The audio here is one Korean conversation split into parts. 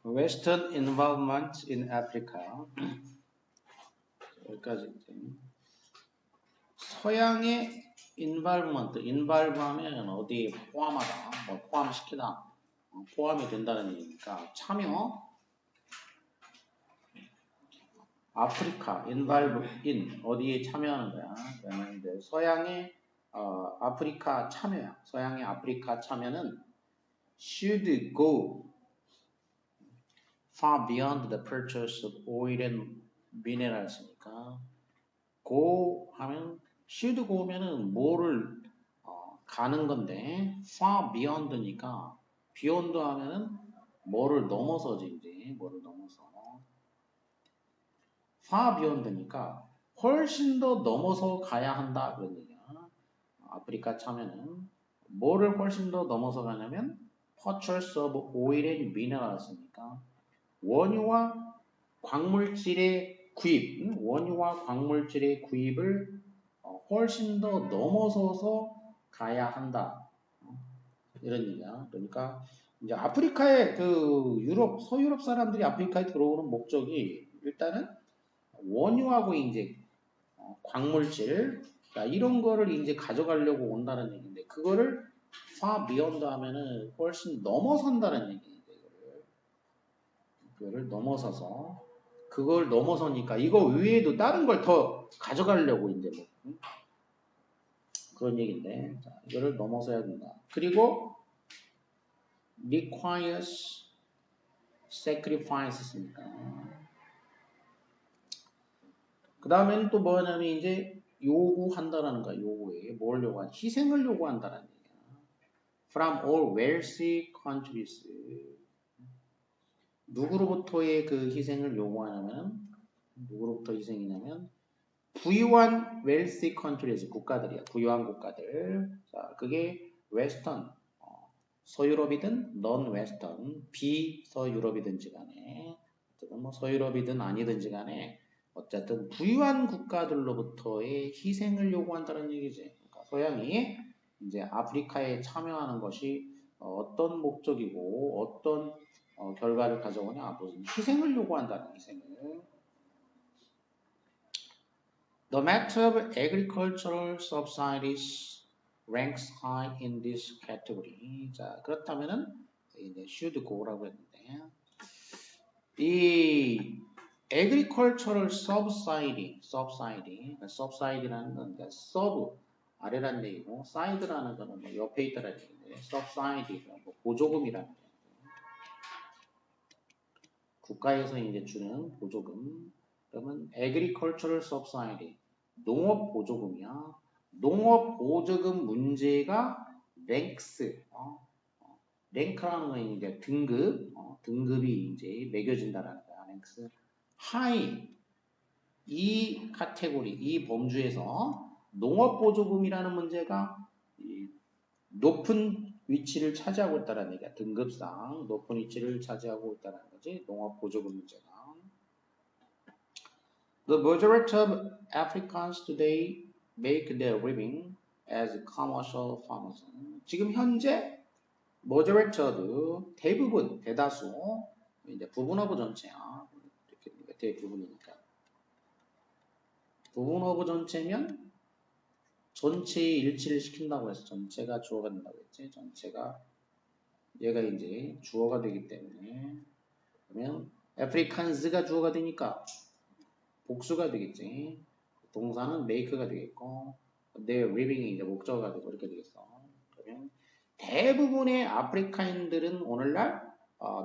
Western involvement in Africa. 여기까지. 서양의 involve하면 어디에 포함하다, 뭐 포함시키다, 포함이 된다는 얘기니까 참여. 아프리카, involve in 어디에 참여하는 거야? 그러면 서양의 아프리카 참여야. 서양의 아프리카 참여는 should go far beyond the purchase of oil and minerals니까 go 하면 should go면은 뭐를 가는 건데 far beyond니까 beyond 하면은 뭐를 넘어서지 이제 뭐를 넘어서 far beyond니까 훨씬 더 넘어서 가야 한다 그런 얘기야. 아프리카 참여는 뭐를 훨씬 더 넘어서 가냐면 purchase of oil and minerals니까 원유와 광물질의 구입, 원유와 광물질의 구입을 훨씬 더 넘어서서 가야 한다. 이런 얘기야. 그러니까 이제 아프리카에 그 유럽, 서유럽 사람들이 아프리카에 들어오는 목적이 일단은 원유하고 이제 광물질 이런 거를 이제 가져가려고 온다는 얘기인데 그거를 far beyond 하면은 훨씬 넘어선다는 얘기인데 그거를 넘어서서 그걸 넘어서니까 이거 외에도 다른 걸 더 가져가려고 이제 뭐 그런 얘기인데 자, 이거를 넘어서야 된다. 그리고 requires sacrifices니까 그 다음에는 또 뭐냐면 이제 요구한다라는 거야. 요구해. 뭘 요구한? 희생을 요구한다라는 얘기야. From all wealthy countries. 누구로부터의 그 희생을 요구하냐면 누구로부터 희생이냐면 부유한 wealthy countries 국가들이야. 부유한 국가들. 자, 그게 웨스턴 서유럽이든 non-western 비서유럽이든지 간에 어쨌든 뭐 서유럽이든 아니든지 간에 어쨌든 부유한 국가들로부터의 희생을 요구한다는 얘기지. 그러니까 서양이 이제 아프리카에 참여하는 것이 어떤 목적이고 어떤 결과를 가져오냐 무슨 희생을 요구한다는 희생을. The matter of agricultural subsidies ranks high in this category. 자 그렇다면은 이제 should go라고 했는데 이 agricultural subsidy라는 건 그러니까 sub 아래란 얘기고 side라는 거는 뭐 옆에 있다라는 얘기인데 subsidy 뭐 보조금이라는 거. 국가에서 이제 주는 보조금. 그러면 agricultural subsidy 농업 보조금이야. 농업 보조금 문제가 ranks 랭크라는 건 이제 등급이 이제 매겨진다라는 거야. 랭크 하이 이 카테고리 이 범주에서 농업보조금이라는 문제가 높은 위치를 차지하고 있다는 얘기야. 등급상 높은 위치를 차지하고 있다는 거지. 농업보조금 문제가. The majority of Africans today make their living as commercial farmers. 지금 현재 majority 대부분 대다수 이제 부분 오브 전체야. 이렇게 대부분이니까. 부분 오브 전체면 전체의 일치를 시킨다고 해서 전체가 주어가 된다고 했지. 전체가 얘가 이제 주어가 되기 때문에 그러면 Africans가 주어가 되니까 복수가 되겠지. 동사는 make가 되겠고 their living이 이제 목적어가 되고 이렇게 되겠어. 그러면 대부분의 아프리카인들은 오늘날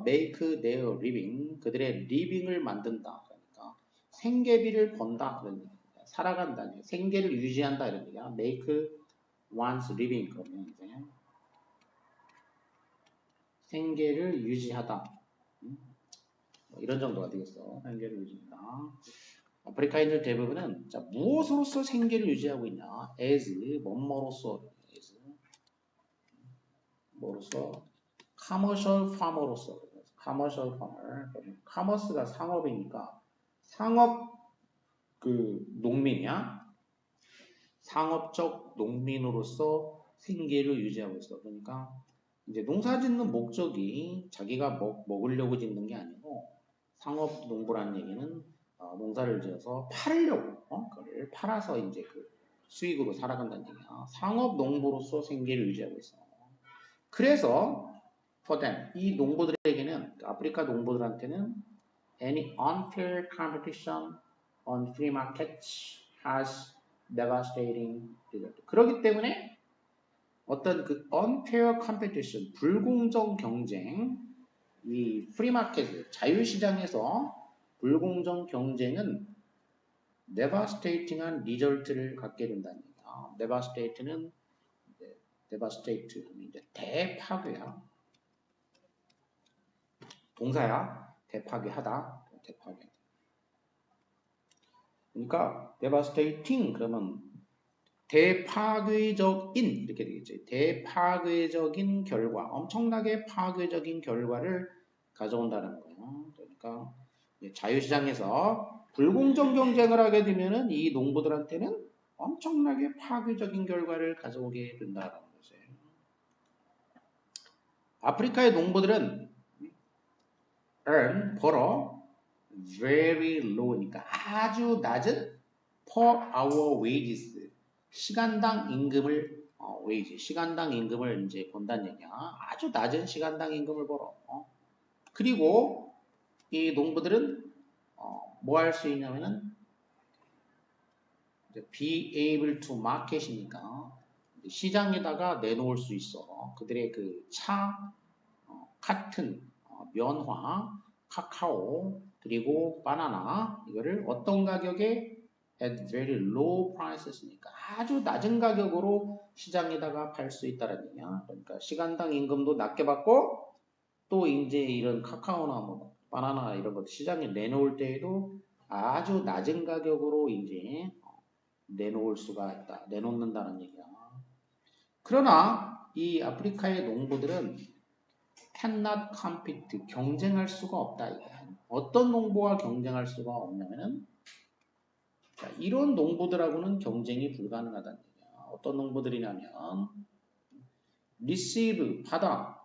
make their living 그들의 living을 만든다. 그러니까 생계비를 번다. 그런 얘기. 살아간다. 생계를 유지한다. 이런 얘기야. make one's living 그러면 이제 생계를 유지하다. 뭐 이런 정도가 되겠어. 생계를 유지한다. 아프리카인들 대부분은 자, 무엇으로서 생계를 유지하고 있냐? as 뭐뭐로서 as 뭐로서 commercial farmer로서 commercial farmer commerce가 상업이니까 상업 그 농민이야. 상업적 농민으로서 생계를 유지하고 있어. 그러니까 이제 농사 짓는 목적이 자기가 먹으려고 짓는 게 아니고 상업 농부라는 얘기는 농사를 지어서 팔으려고 그걸 팔아서 이제 그 수익으로 살아간다는 얘기야. 상업 농부로서 생계를 유지하고 있어. 그래서 for them 이 농부들에게는 아프리카 농부들한테는 any unfair competition on free markets has devastating result. 그렇기 때문에 어떤 그 unfair competition, 불공정 경쟁, 이 프리마켓, 자유시장에서 불공정 경쟁은 devastating한 리절트를 갖게 된다는 얘기야. devastate는 devastate, 이제 대파괴야. 동사야. 대파괴하다. 대파괴. 그러니까 devastating 그러면 대파괴적인 이렇게 되겠죠. 대파괴적인 결과, 엄청나게 파괴적인 결과를 가져온다는 거예요. 그러니까 자유시장에서 불공정 경쟁을 하게 되면은 이 농부들한테는 엄청나게 파괴적인 결과를 가져오게 된다는 거죠. 아프리카의 농부들은 earn 벌어 very low니까 아주 낮은 per hour wages 시간당 임금을 wage 시간당 임금을 이제 번다는 얘기야. 아주 낮은 시간당 임금을 벌어. 그리고 이 농부들은 뭐 할 수 있냐면은 be able to market이니까 시장에다가 내놓을 수 있어. 그들의 그 차, 카튼, 면화, 카카오, 그리고 바나나 이거를 어떤 가격에 at very low prices니까 아주 낮은 가격으로 시장에다가 팔 수 있다는 얘기야. 그러니까 시간당 임금도 낮게 받고 또 이제 이런 카카오나 뭐 바나나 이런 것들 시장에 내놓을 때에도 아주 낮은 가격으로 이제 내놓을 수가 있다. 내놓는다는 얘기야. 그러나 이 아프리카의 농부들은 cannot compete, 경쟁할 수가 없다. 어떤 농부와 경쟁할 수가 없냐면은 이런 농부들하고는 경쟁이 불가능하다는 얘기야. 어떤 농부들이냐면 receive, 받아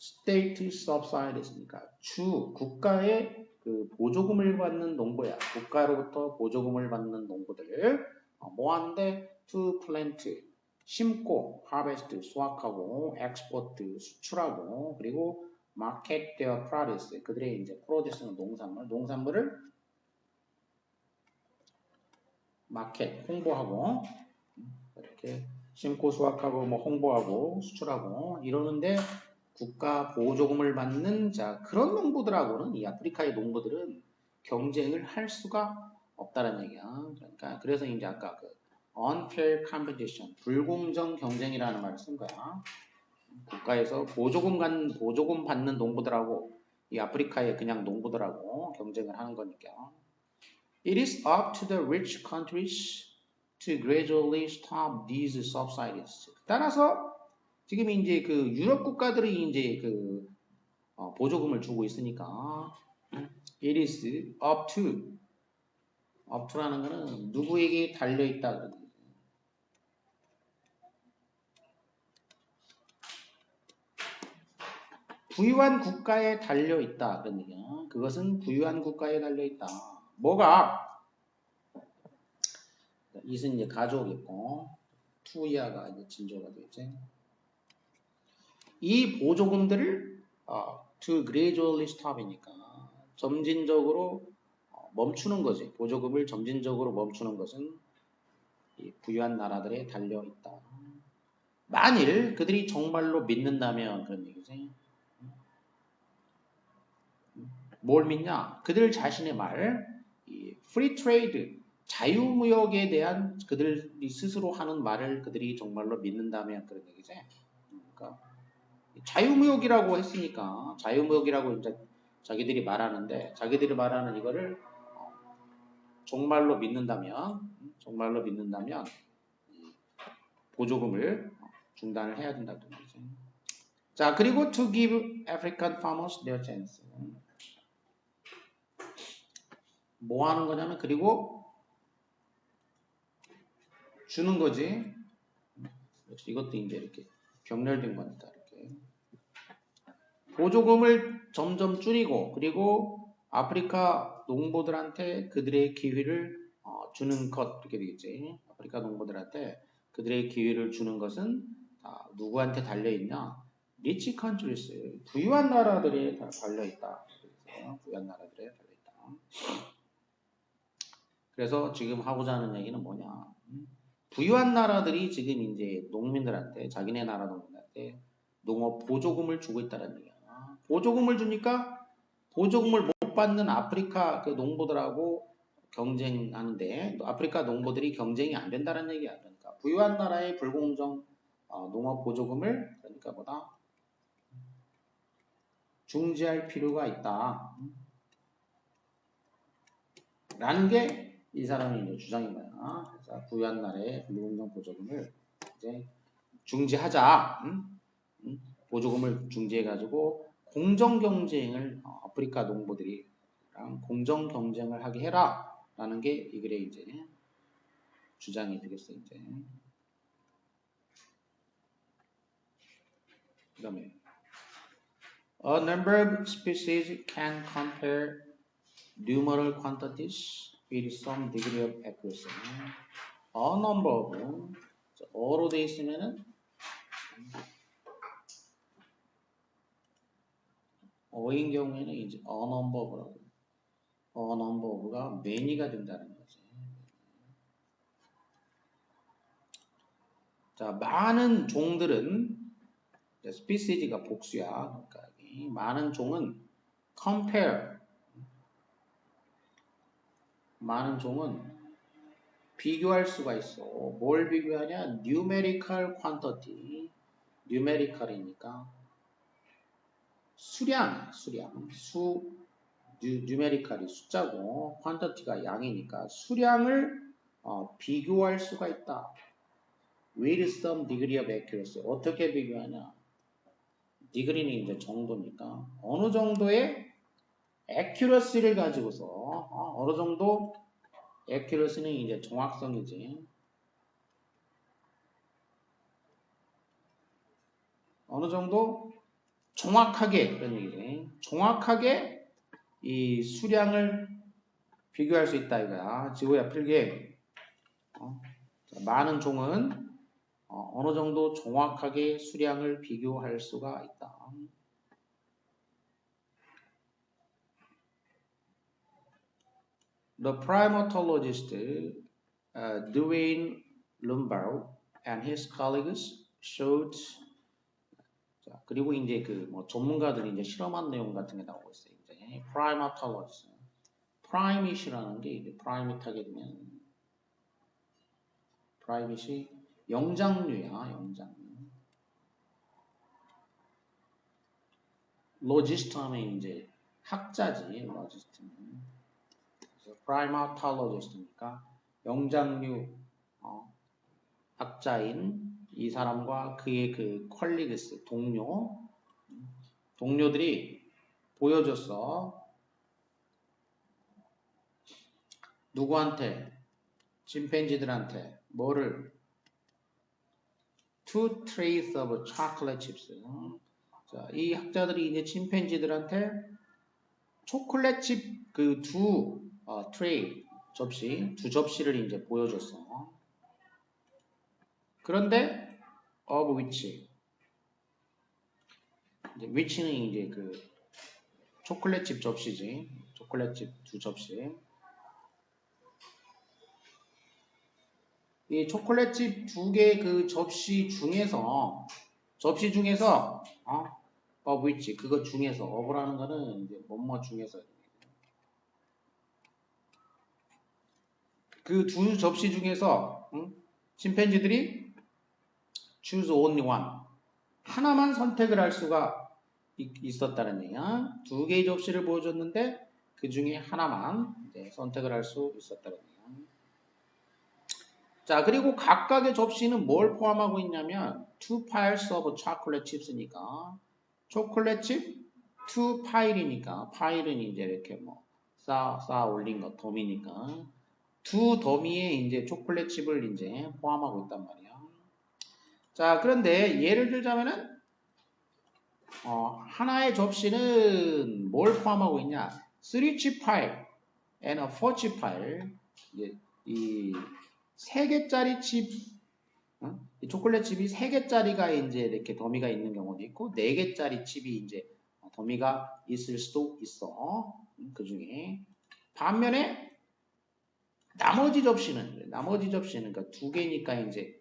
state subsidies니까 주 국가의 그 보조금을 받는 농부야. 국가로부터 보조금을 받는 농부들 뭐 하는데 to plant 심고 harvest 수확하고 export 수출하고 그리고 market their produce 그들의 이제 produce는 농산물을 마켓 홍보하고 이렇게 심고 수확하고 뭐 홍보하고 수출하고 이러는데 국가 보조금을 받는 그런 농부들하고는 이 아프리카의 농부들은 경쟁을 할 수가 없다는 얘기야. 그러니까 그래서 이제 아까 그 unfair competition 불공정 경쟁이라는 말을 쓴 거야. 국가에서 보조금 받는 농부들하고 이 아프리카의 그냥 농부들하고 경쟁을 하는 거니까. It is up to the rich countries to gradually stop these subsidies. 따라서 지금 이제 그 유럽 국가들이 이제 그 보조금을 주고 있으니까 it is up to라는 거는 누구에게 달려 있다. 부유한 국가에 달려 있다. 그런 얘기야. 그것은 부유한 국가에 달려 있다. 뭐가? 이는 이제 가져오겠고 투이아가 이제 진조가 되겠지. 이 보조금들을 to gradually stop이니까 점진적으로 멈추는 거지. 보조금을 점진적으로 멈추는 것은 이 부유한 나라들에 달려 있다. 만일 그들이 정말로 믿는다면 그런 얘기지. 뭘 믿냐? 그들 자신의 말, 이 free trade, 자유무역에 대한 그들이 스스로 하는 말을 그들이 정말로 믿는다면 그런 얘기지. 그러니까 자유무역이라고 했으니까 자유무역이라고 이제 자기들이 말하는데 자기들이 말하는 이거를 정말로 믿는다면 보조금을 중단을 해야 된다는 거죠. 자, 그리고 to give African farmers their chance. 뭐 하는 거냐면 그리고 주는 거지. 역시 이것도 이제 이렇게 병렬된 거니까 이렇게. 보조금을 점점 줄이고 그리고 아프리카 농부들한테 그들의 기회를 주는 것 이렇게 되겠지. 아프리카 농부들한테 그들의 기회를 주는 것은 누구한테 달려있냐? 리치 컨트리스, 부유한 나라들에 달려있다. 부유한 나라들에 달려있다. 그래서 지금 하고자 하는 얘기는 뭐냐? 부유한 나라들이 지금 이제 농민들한테 자기네 나라 농민한테 농업 보조금을 주고 있다는 얘기야. 보조금을 주니까 보조금을 못 받는 아프리카 그 농부들하고 경쟁하는데 아프리카 농부들이 경쟁이 안 된다는 얘기야. 그러니까 부유한 나라의 불공정 농업 보조금을 그러니까 뭐다 중지할 필요가 있다. 라는 게 이 사람의 이제 주장인 거야. 그래서 부유한 나라의 불공정 보조금을 이제 중지하자. 보조금을 중지해가지고 공정 경쟁을 아프리카 농부들이랑 공정 경쟁을 하게 해라. 라는 게 이 글의 이제 주장이 되겠어요. 이제. 그 다음에 A number of species can compare numeral quantities with some degree of accuracy. A number of 어로 돼 있으면은 어인 경우에는 이제 a number of라고 a number of가 many가 된다는 거지. 자, 많은 종들은 species가 복수야. 그러니까 이 많은 종은 compare 많은 종은 비교할 수가 있어. 뭘 비교하냐? numerical quantity. numerical이니까 수량, numerical이 숫자고 quantity가 양이니까 수량을 비교할 수가 있다. with some degree of accuracy. 어떻게 비교하냐? degree는 이제 정도니까 어느 정도의 accuracy를 가지고서 어느 정도 accuracy는 이제 정확성이지. 어느 정도 정확하게 그런 얘기지. 정확하게 이 수량을 비교할 수 있다 이거야. 지호야 필기. 많은 종은 어느 정도 정확하게 수량을 비교할 수가 있다. The primatologist Duane Lumbaugh and his colleagues showed 자, 그리고 이제 그 뭐 전문가들이 이제 실험한 내용 같은 게 나오고 있어요. 이제 primatologist, primate라는 게 이제 primate 하게 되면 primate이 영장류야, 영장류. logist 하면 이제 학자지, logist는. 그래서 primatologist니까 영장류 학자인 이 사람과 그의 그 컬리그스 동료들이 보여줬어. 누구한테? 침팬지들한테 뭐를? Two trays of chocolate chips. 자, 이 학자들이 이제 침팬지들한테 초콜릿 칩 그 두 트레이 두 접시를 이제 보여줬어. 그런데 of which는 이제 그 초콜릿칩 접시지. 초콜릿칩 두 접시. 이 초콜릿칩 두 개 그 접시 중에서 of which 그거 중에서 of라는 거는 이제 뭐뭐 중에서 그 두 접시 중에서 침팬지들이 choose only one 하나만 선택을 할 수가 있었다는 얘기야. 두 개의 접시를 보여줬는데 그 중에 하나만 선택을 할 수 있었다는 얘기야. 자, 그리고 각각의 접시는 뭘 포함하고 있냐면 two piles of chocolate chips니까 초콜릿 칩 two pile이니까 pile은 이제 이렇게 뭐 쌓아 올린 거 더미니까 두 더미에 이제 초콜릿 칩을 이제 포함하고 있단 말이야. 자, 그런데 예를 들자면은 하나의 접시는 뭘 포함하고 있냐? 3칩 파일 and a 4칩 파일. 이제 이 3개짜리 칩, 이 초콜릿 칩이 3개짜리가 이제 이렇게 더미가 있는 경우도 있고 4개짜리 칩이 이제 더미가 있을 수도 있어. 그 중에 반면에 나머지 접시는 그러니까 2개니까 이제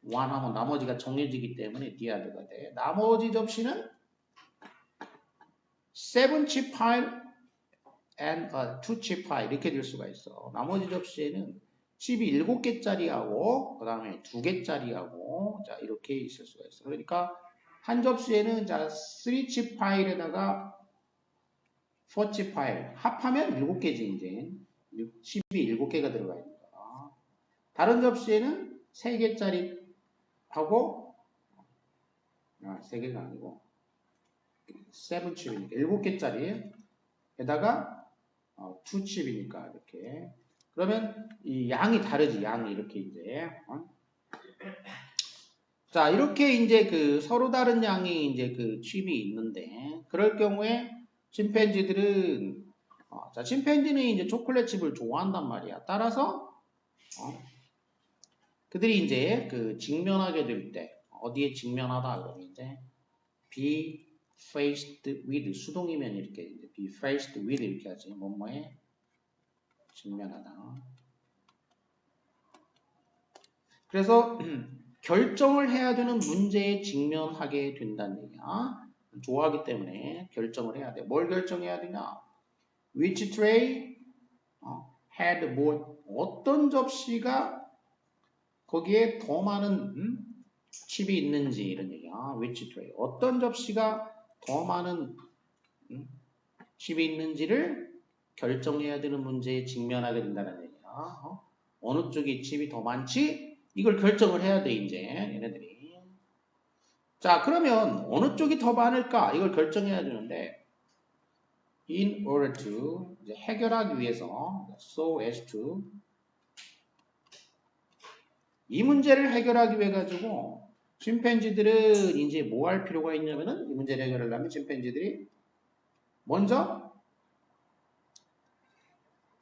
완하면 나머지가 정해지기 때문에 디아드가 돼. 나머지 접시는 7칩 파일 and 2칩 파일 이렇게 될 수가 있어. 나머지 접시에는 칩이 7개짜리하고 그 다음에 2개짜리하고 자 이렇게 있을 수가 있어. 그러니까 한 접시에는 자 3칩 파일에다가 4칩 파일 합하면 7개지 이제 칩이 7개가 들어가 있는 거야. 다른 접시에는 3개짜리 하고 3개가 아니고 7칩이니까 7개짜리에다가 2칩이니까 이렇게 그러면 이 양이 다르지 양이 이렇게 이제 자 이렇게 이제 그 서로 다른 양이 이제 그 칩이 있는데 그럴 경우에 침팬지들은 자 침팬지는 이제 초콜릿 칩을 좋아한단 말이야. 따라서 그들이 이제 그 직면하게 될 때 어디에 직면하다 그러면 이제 be faced with 수동이면 이렇게 이제 be faced with 이렇게 하지 뭐뭐에 직면하다. 그래서 결정을 해야 되는 문제에 직면하게 된다는 얘기야. 좋아하기 때문에 결정을 해야 돼. 뭘 결정해야 되냐? Which tray had more 어떤 접시가 거기에 더 많은 칩이 있는지 이런 얘기야. Which tray 어떤 접시가 더 많은 칩이 있는지를 결정해야 되는 문제에 직면하게 된다는 얘기야. 어느 쪽이 칩이 더 많지? 이걸 결정을 해야 돼 이제 얘네들이. 자 그러면 어느 쪽이 더 많을까? 이걸 결정해야 되는데 in order to 이제 해결하기 위해서 so as to 이 문제를 해결하기 위해 가지고 침팬지들은 이제 뭐 할 필요가 있냐면은 이 문제를 해결하려면 침팬지들이 먼저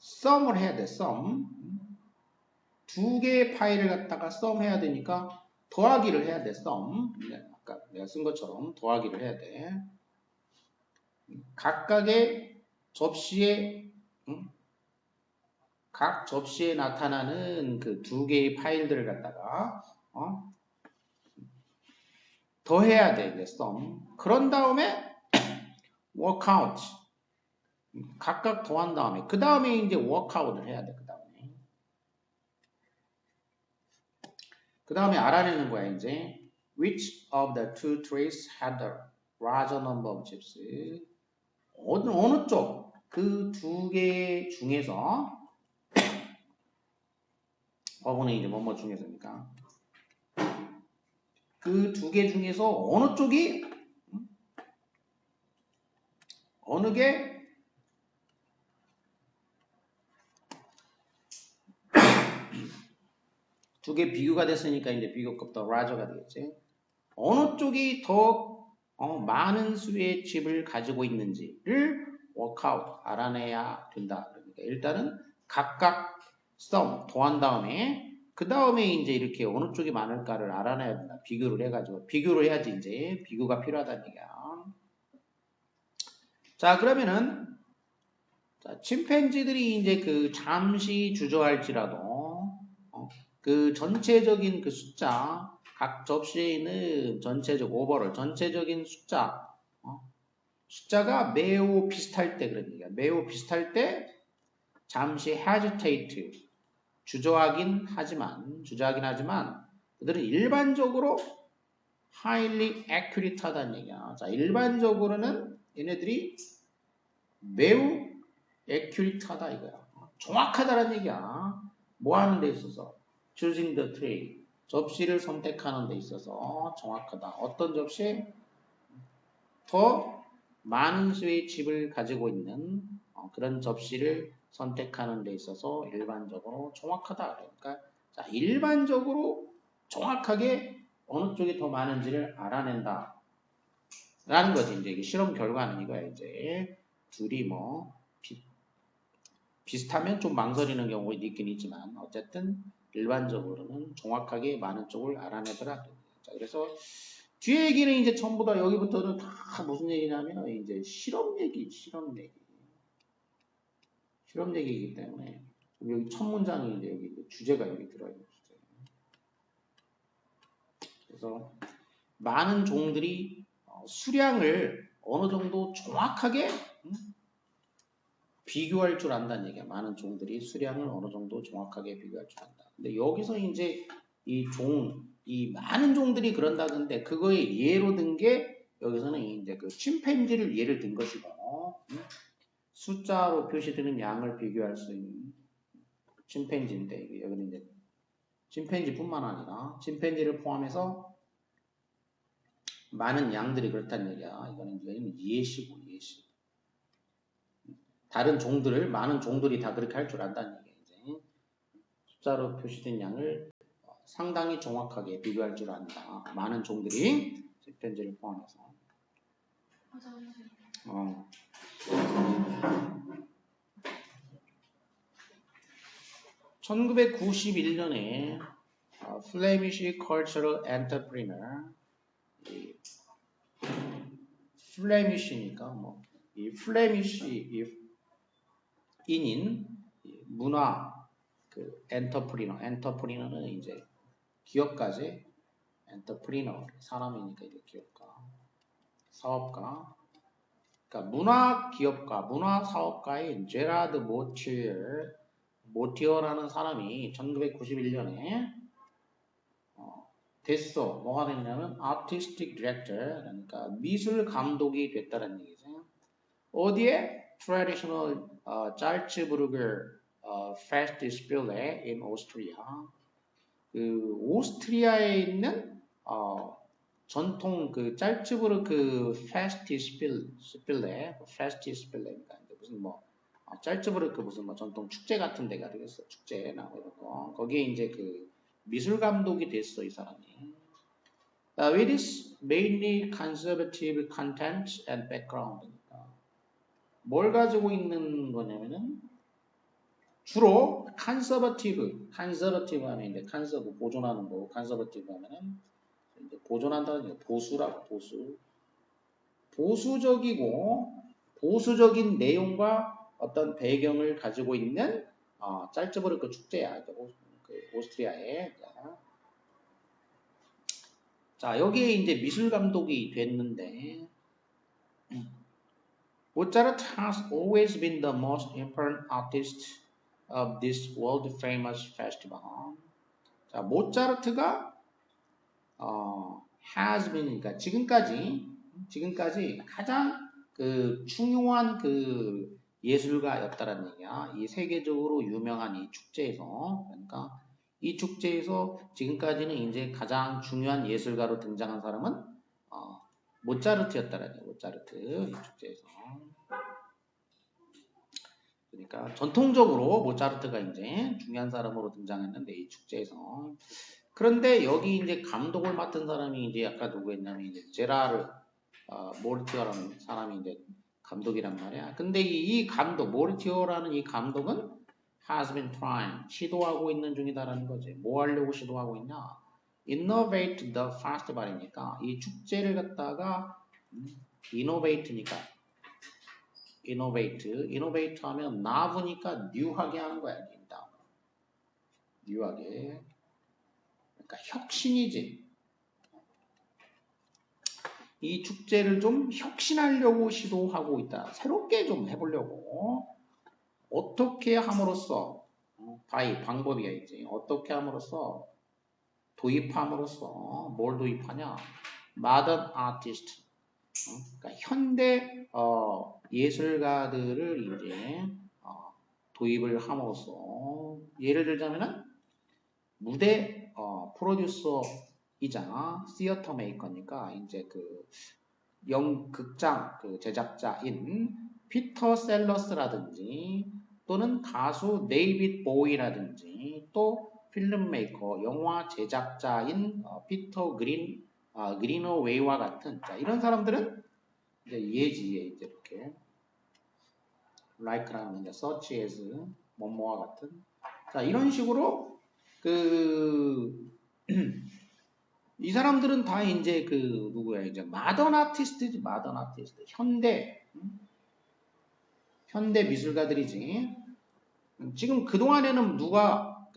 sum을 해야 돼. sum 두 개의 파일을 갖다가 sum 해야 되니까 더하기를 해야 돼. sum 아까 내가 쓴 것처럼 더하기를 해야 돼. 각각의 접시에 각 접시에 나타나는 그 두 개의 파일들을 갖다가 더해야 돼. 이제 sum. 그런 다음에 workout 각각 더한 다음에 그 다음에 이제 workout을 해야 돼. 그 다음에 알아내는 거야 이제 which of the two trays had a larger number of chips 어느 쪽 그 두 개 중에서 버번은 이제 뭐뭐 중에서니까 그 두 개 중에서 어느 쪽이 어느 게 두 개 비교가 됐으니까 이제 비교급 더 larger가 되겠지. 어느 쪽이 더 많은 수의 칩을 가지고 있는지를 workout 알아내야 된다. 그러니까 일단은 각각 sum 더한 다음에 그 다음에 이제 이렇게 어느 쪽이 많을까를 알아내야 된다. 비교를 해가지고 비교를 해야지 이제 비교가 필요하다는 얘기야. 자 그러면은 자, 침팬지들이 이제 그 잠시 주저할지라도 그 전체적인 그 숫자 각 접시에 있는 전체적 오버롤 전체적인 숫자가 매우 비슷할 때 그런 얘기야. 매우 비슷할 때 잠시 hesitate 주저하긴 하지만 그들은 일반적으로 highly accurate하다는 얘기야. 자, 일반적으로는 얘네들이 매우 accurate하다 이거야. 정확하다는 얘기야. 뭐 하는 데 있어서 choosing the tray 접시를 선택하는 데 있어서 정확하다. 어떤 접시? 더 많은 수의 칩을 가지고 있는 그런 접시를 선택하는 데 있어서 일반적으로 정확하다. 그러니까 자, 일반적으로 정확하게 어느 쪽이 더 많은지를 알아낸다. 라는 거지. 이제 이게 실험 결과는 이거야. 이제 둘이 뭐 비슷하면 좀 망설이는 경우가 있긴 있지만 어쨌든 일반적으로는 정확하게 많은 쪽을 알아내더라. 자, 그래서 뒤에 얘기는 이제 전부 다 여기부터는 다 무슨 얘기냐면 이제 실험 얘기이기 때문에 여기 첫 문장이 이제 여기 주제가 여기 들어있는 주제. 그래서 많은 종들이 수량을 어느 정도 정확하게 비교할 줄 안다는 얘기야. 많은 종들이 수량을 어느 정도 정확하게 비교할 줄 안다. 근데 여기서 이제 이 많은 종들이 그런다던데 그거에 예로 든 게 여기서는 이제 그 침팬지를 예를 든 것이고 숫자로 표시되는 양을 비교할 수 있는 침팬지인데 여기는 이제 침팬지뿐만 아니라 침팬지를 포함해서 많은 양들이 그렇다는 얘기야. 이거는 예시고 예시. 다른 종들을 많은 종들이 다 그렇게 할 줄 안다는 얘기야. 이제 숫자로 표시된 양을 상당히 정확하게 비교할 줄 안다. 많은 종들이 침팬지를 포함해서. 1991년에 Flemish Cultural Entrepreneur 플레미시니까 이 플레미시 인인 문화 그 엔터프리너는 이제 기업가지 엔터프리너 사람이니까 이제 기업가 사업가 그러니까 문화 기업가 문화 사업가인 제라드 모티어라는 사람이 1991년에 됐어. 뭐가 됐냐면 artistic director 그러니까 미술 감독이 됐다는 얘기죠. 어디에? traditional Salzburger Festspiele in Austria. 그 오스트리아에 있는 전통 그 짤츠부르크 페스티스필레니까 무슨 짤츠부르크 무슨 전통 축제 같은 데가 되겠어. 축제나 이런 거. 거기에 이제 그 미술 감독이 됐어, 이 사람이. With its mainly conservative content and background. 뭘 가지고 있는 거냐면은 주로 conservative 하면 이제 conserve 보존하는 거고 conservative 하면은 이제 보존한다는 게 보수라고 보수적인 내용과 어떤 배경을 가지고 있는 짤츠부르크 축제야. 그 오스트리아에. 자, 여기에 이제 미술 감독이 됐는데 Mozart has always been the most important artist of this world famous festival. 자, 모차르트가 has been 그러니까 지금까지 가장 그 중요한 그 예술가였다라는 얘기야. 이 세계적으로 유명한 이 축제에서 그러니까 이 축제에서 지금까지는 이제 가장 중요한 예술가로 등장한 사람은 모차르트였다라는 얘기야. 모차르트 이 축제에서. 그러니까 전통적으로 모차르트가 이제 중요한 사람으로 등장했는데 이 축제에서 그런데 여기 이제 감독을 맡은 사람이 이제 아까 누구였냐면 이제 제라르 모르티어라는 사람이 이제 감독이란 말이야. 근데 이 감독 모르티어라는 이 감독은 has been trying 시도하고 있는 중이다라는 거지. 뭐 하려고 시도하고 있냐? Innovate the festival이니까 이 축제를 갖다가 innovate니까 innovate 하면 나브니까 뉴하게 하는 거야. 뉴하게. 그러니까 혁신이지. 이 축제를 좀 혁신하려고 시도하고 있다. 새롭게 좀 해보려고. 어떻게 함으로써 방법이야 이제. 어떻게 함으로써 도입함으로써 뭘 도입하냐? modern artist. 그러니까 현대 예술가들을 이제 도입을 함으로써 예를 들자면은 무대 프로듀서이자 시어터 메이커니까 이제 그 극장 그 제작자인 피터 셀러스라든지 또는 가수 데이빗 보이라든지 또 필름메이커, 영화 제작자인 피터 그리너웨이와 같은 자, 이런 사람들은 이제 예지에 이제 이렇게 like라는 이제 search as 뭐뭐와 같은 자 이런 식으로 이 사람들은 다 이제 누구야 이제 마던 아티스트지 마던 아티스트 현대 미술가들이지. 지금 그동안에는 누가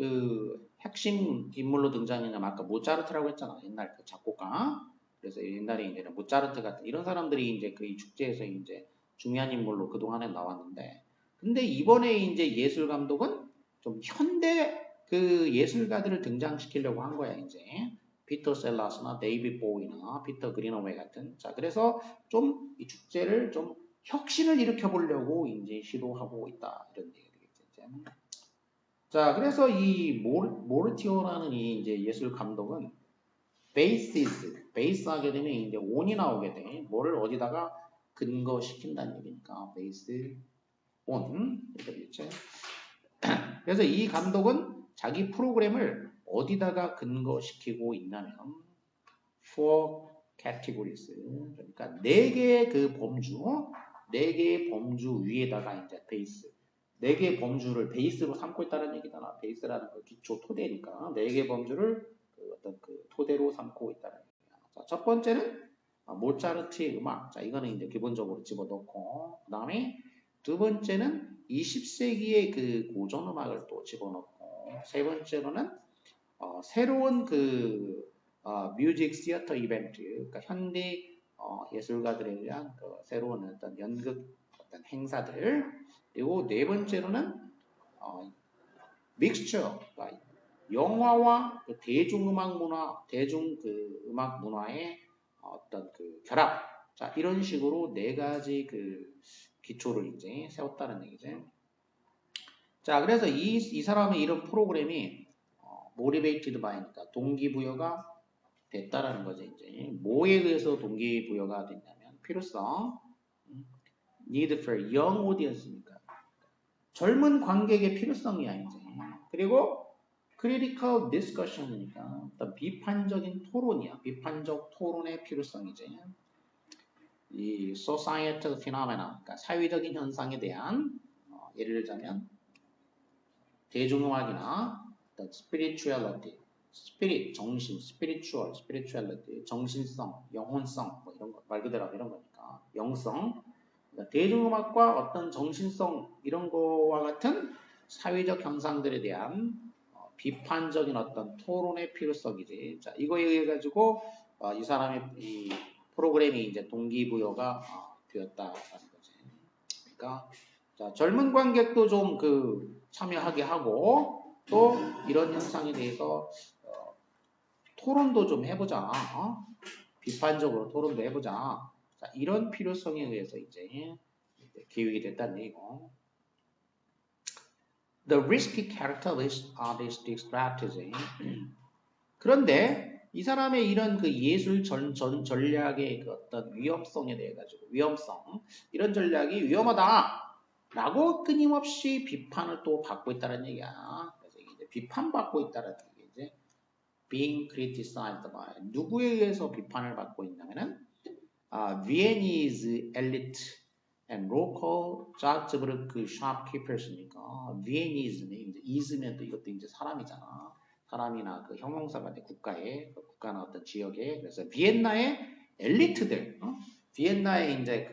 핵심 인물로 등장했냐면 아까 모차르트라고 했잖아. 옛날 그 작곡가. 그래서 옛날에 이제 모차르트 같은 이런 사람들이 이제 이 축제에서 이제 중요한 인물로 그동안에 나왔는데 근데 이번에 이제 예술 감독은 좀 현대 예술가들을 등장시키려고 한 거야, 이제. 피터 셀라스나 데이비드 보이나 피터 그리너웨이 같은. 자, 그래서 좀 이 축제를 좀 혁신을 일으켜 보려고 이제 시도하고 있다. 이런 얘기겠죠, 이제. 자, 그래서 이 모르티오라는 이 이제 예술 감독은 베이스하게 되면 이제 on이 나오게 돼. 뭐를 어디다가 근거시킨다는 얘기니까 베이스 on 이렇게 되겠죠. 그래서 이 감독은 자기 프로그램을 어디다가 근거시키고 있냐면 four categories 그러니까 4개의 네 개의 범주 위에다가 이제 베이스 4개의 범주를 베이스로 삼고 있다는 얘기잖아. 베이스라는 거 기초 토대니까 4개의 범주를 어떤 토대로 삼고 있다는 얘기야. 자, 첫 번째는 모차르트의 음악. 자, 이거는 이제 기본적으로 집어넣고 그다음에 두 번째는 20세기의 고전 음악을 또 집어넣고 세 번째로는 새로운 뮤직 시어터 이벤트, 그러니까 현대 예술가들에 대한 새로운 어떤 연극 어떤 행사들 그리고 네 번째로는 믹스처, 그러니까 영화와 대중음악 문화, 음악 문화의 어떤 결합. 자, 이런 식으로 4가지 기초를 이제 세웠다는 얘기죠. 자, 그래서 이 사람의 이런 프로그램이 motivated by니까 동기부여가 됐다라는 거죠, 이제. 뭐에 의해서 동기부여가 됐냐면 필요성, need for young audience니까 젊은 관객의 필요성이야, 이제. 그리고 critical discussion이니까 어떤 비판적인 토론이야. 비판적 토론의 필요성이지. 이 societal phenomena, 그러니까 사회적인 현상에 대한 예를 들자면 대중음악이나 spirituality, 정신, spirituality, 정신성, 영혼성, 뭐 이런 거, 말 그대로 이런 거니까 영성. 그러니까 대중음악과 어떤 정신성 이런 거와 같은 사회적 현상들에 대한 비판적인 어떤 토론의 필요성이지. 자, 이거에 의해 가지고 이 사람의 이 프로그램이 이제 동기부여가 되었다라는 거지. 그러니까 자, 젊은 관객도 좀 참여하게 하고 또 이런 현상에 대해서 토론도 좀 해보자. 비판적으로 토론도 해보자. 자, 이런 필요성에 의해서 이제 기획이 됐다는 얘기고. The risky characteristic strategy. 그런데 이 사람의 이런 예술 전략의 어떤 위험성에 대해 가지고 이런 전략이 위험하다라고 끊임없이 비판을 또 받고 있다는 얘기야. 그래서 이제 비판받고 있다는 얘기지. Being criticized by 누구에 의해서 비판을 받고 있냐면은 Viennese elite and local Salzburg shopkeepers니까 Viennese는 이제 is면 또 이것도 이제 사람이잖아. 사람이나 형용사가 돼 국가의 국가나 어떤 지역에 그래서 비엔나의 엘리트들, 비엔나의 이제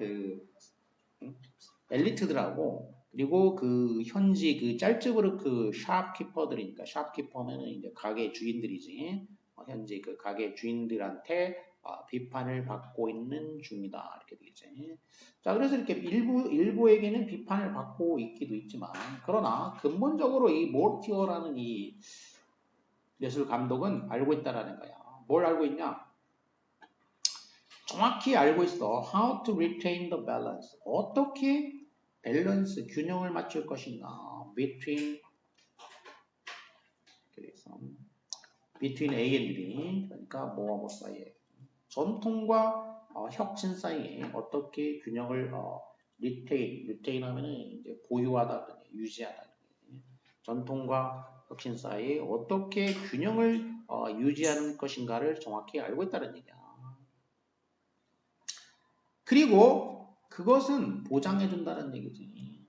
엘리트들하고 그리고 현지 짤츠부르크 샵키퍼들이니까 샵키퍼면은 이제 가게 주인들이지. 현지 가게 주인들한테 비판을 받고 있는 중이다 이렇게 되겠지. 자, 그래서 이렇게 일부에게는 비판을 받고 있기도 있지만 그러나 근본적으로 이 모르티오라는 이 예술 감독은 알고 있다라는 거야. 뭘 알고 있냐? 정확히 알고 있어. How to retain the balance. 어떻게 밸런스, 균형을 맞출 것인가. Between A and B. 그러니까 뭐와 뭐 사이에. 전통과 혁신 사이에 어떻게 균형을 retain 하면은 이제 보유하다, 유지하다. 전통과 혁신 사이에 어떻게 균형을 유지하는 것인가를 정확히 알고 있다는 얘기야. 그리고 그것은 보장해준다는 얘기지.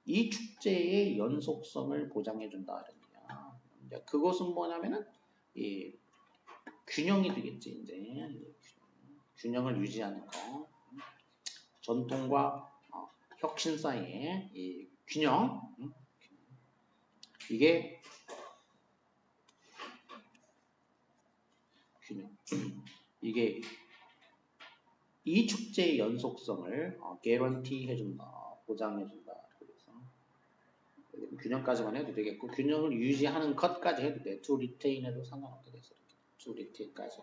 이 축제의 연속성을 보장해준다는 얘기야. 이제 그것은 뭐냐면은 이 균형이 되겠지. 이제 균형을 유지하는 거. 전통과 혁신 사이의 이 균형. 이게 균형. 이게 이 축제의 연속성을 개런티 해준다, 보장해준다. 그래서 균형까지만 해도 되겠고 균형을 유지하는 것까지 해도 돼. to retain 해도 상관없게 돼서 to retain까지.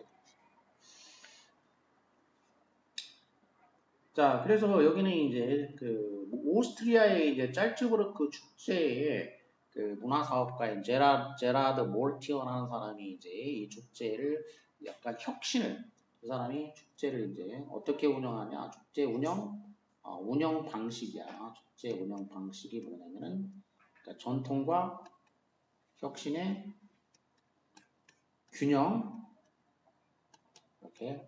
자, 그래서 여기는 이제 그 오스트리아의 이제 짤츠부르크 축제에 그 문화사업가인 제라드 몰티어라는 사람이 이제 이 축제를 약간 혁신을 그 사람이 축제를 이제 어떻게 운영하냐 축제 운영 방식이야. 축제 운영 방식이 뭐냐면은 그러니까 전통과 혁신의 균형 이렇게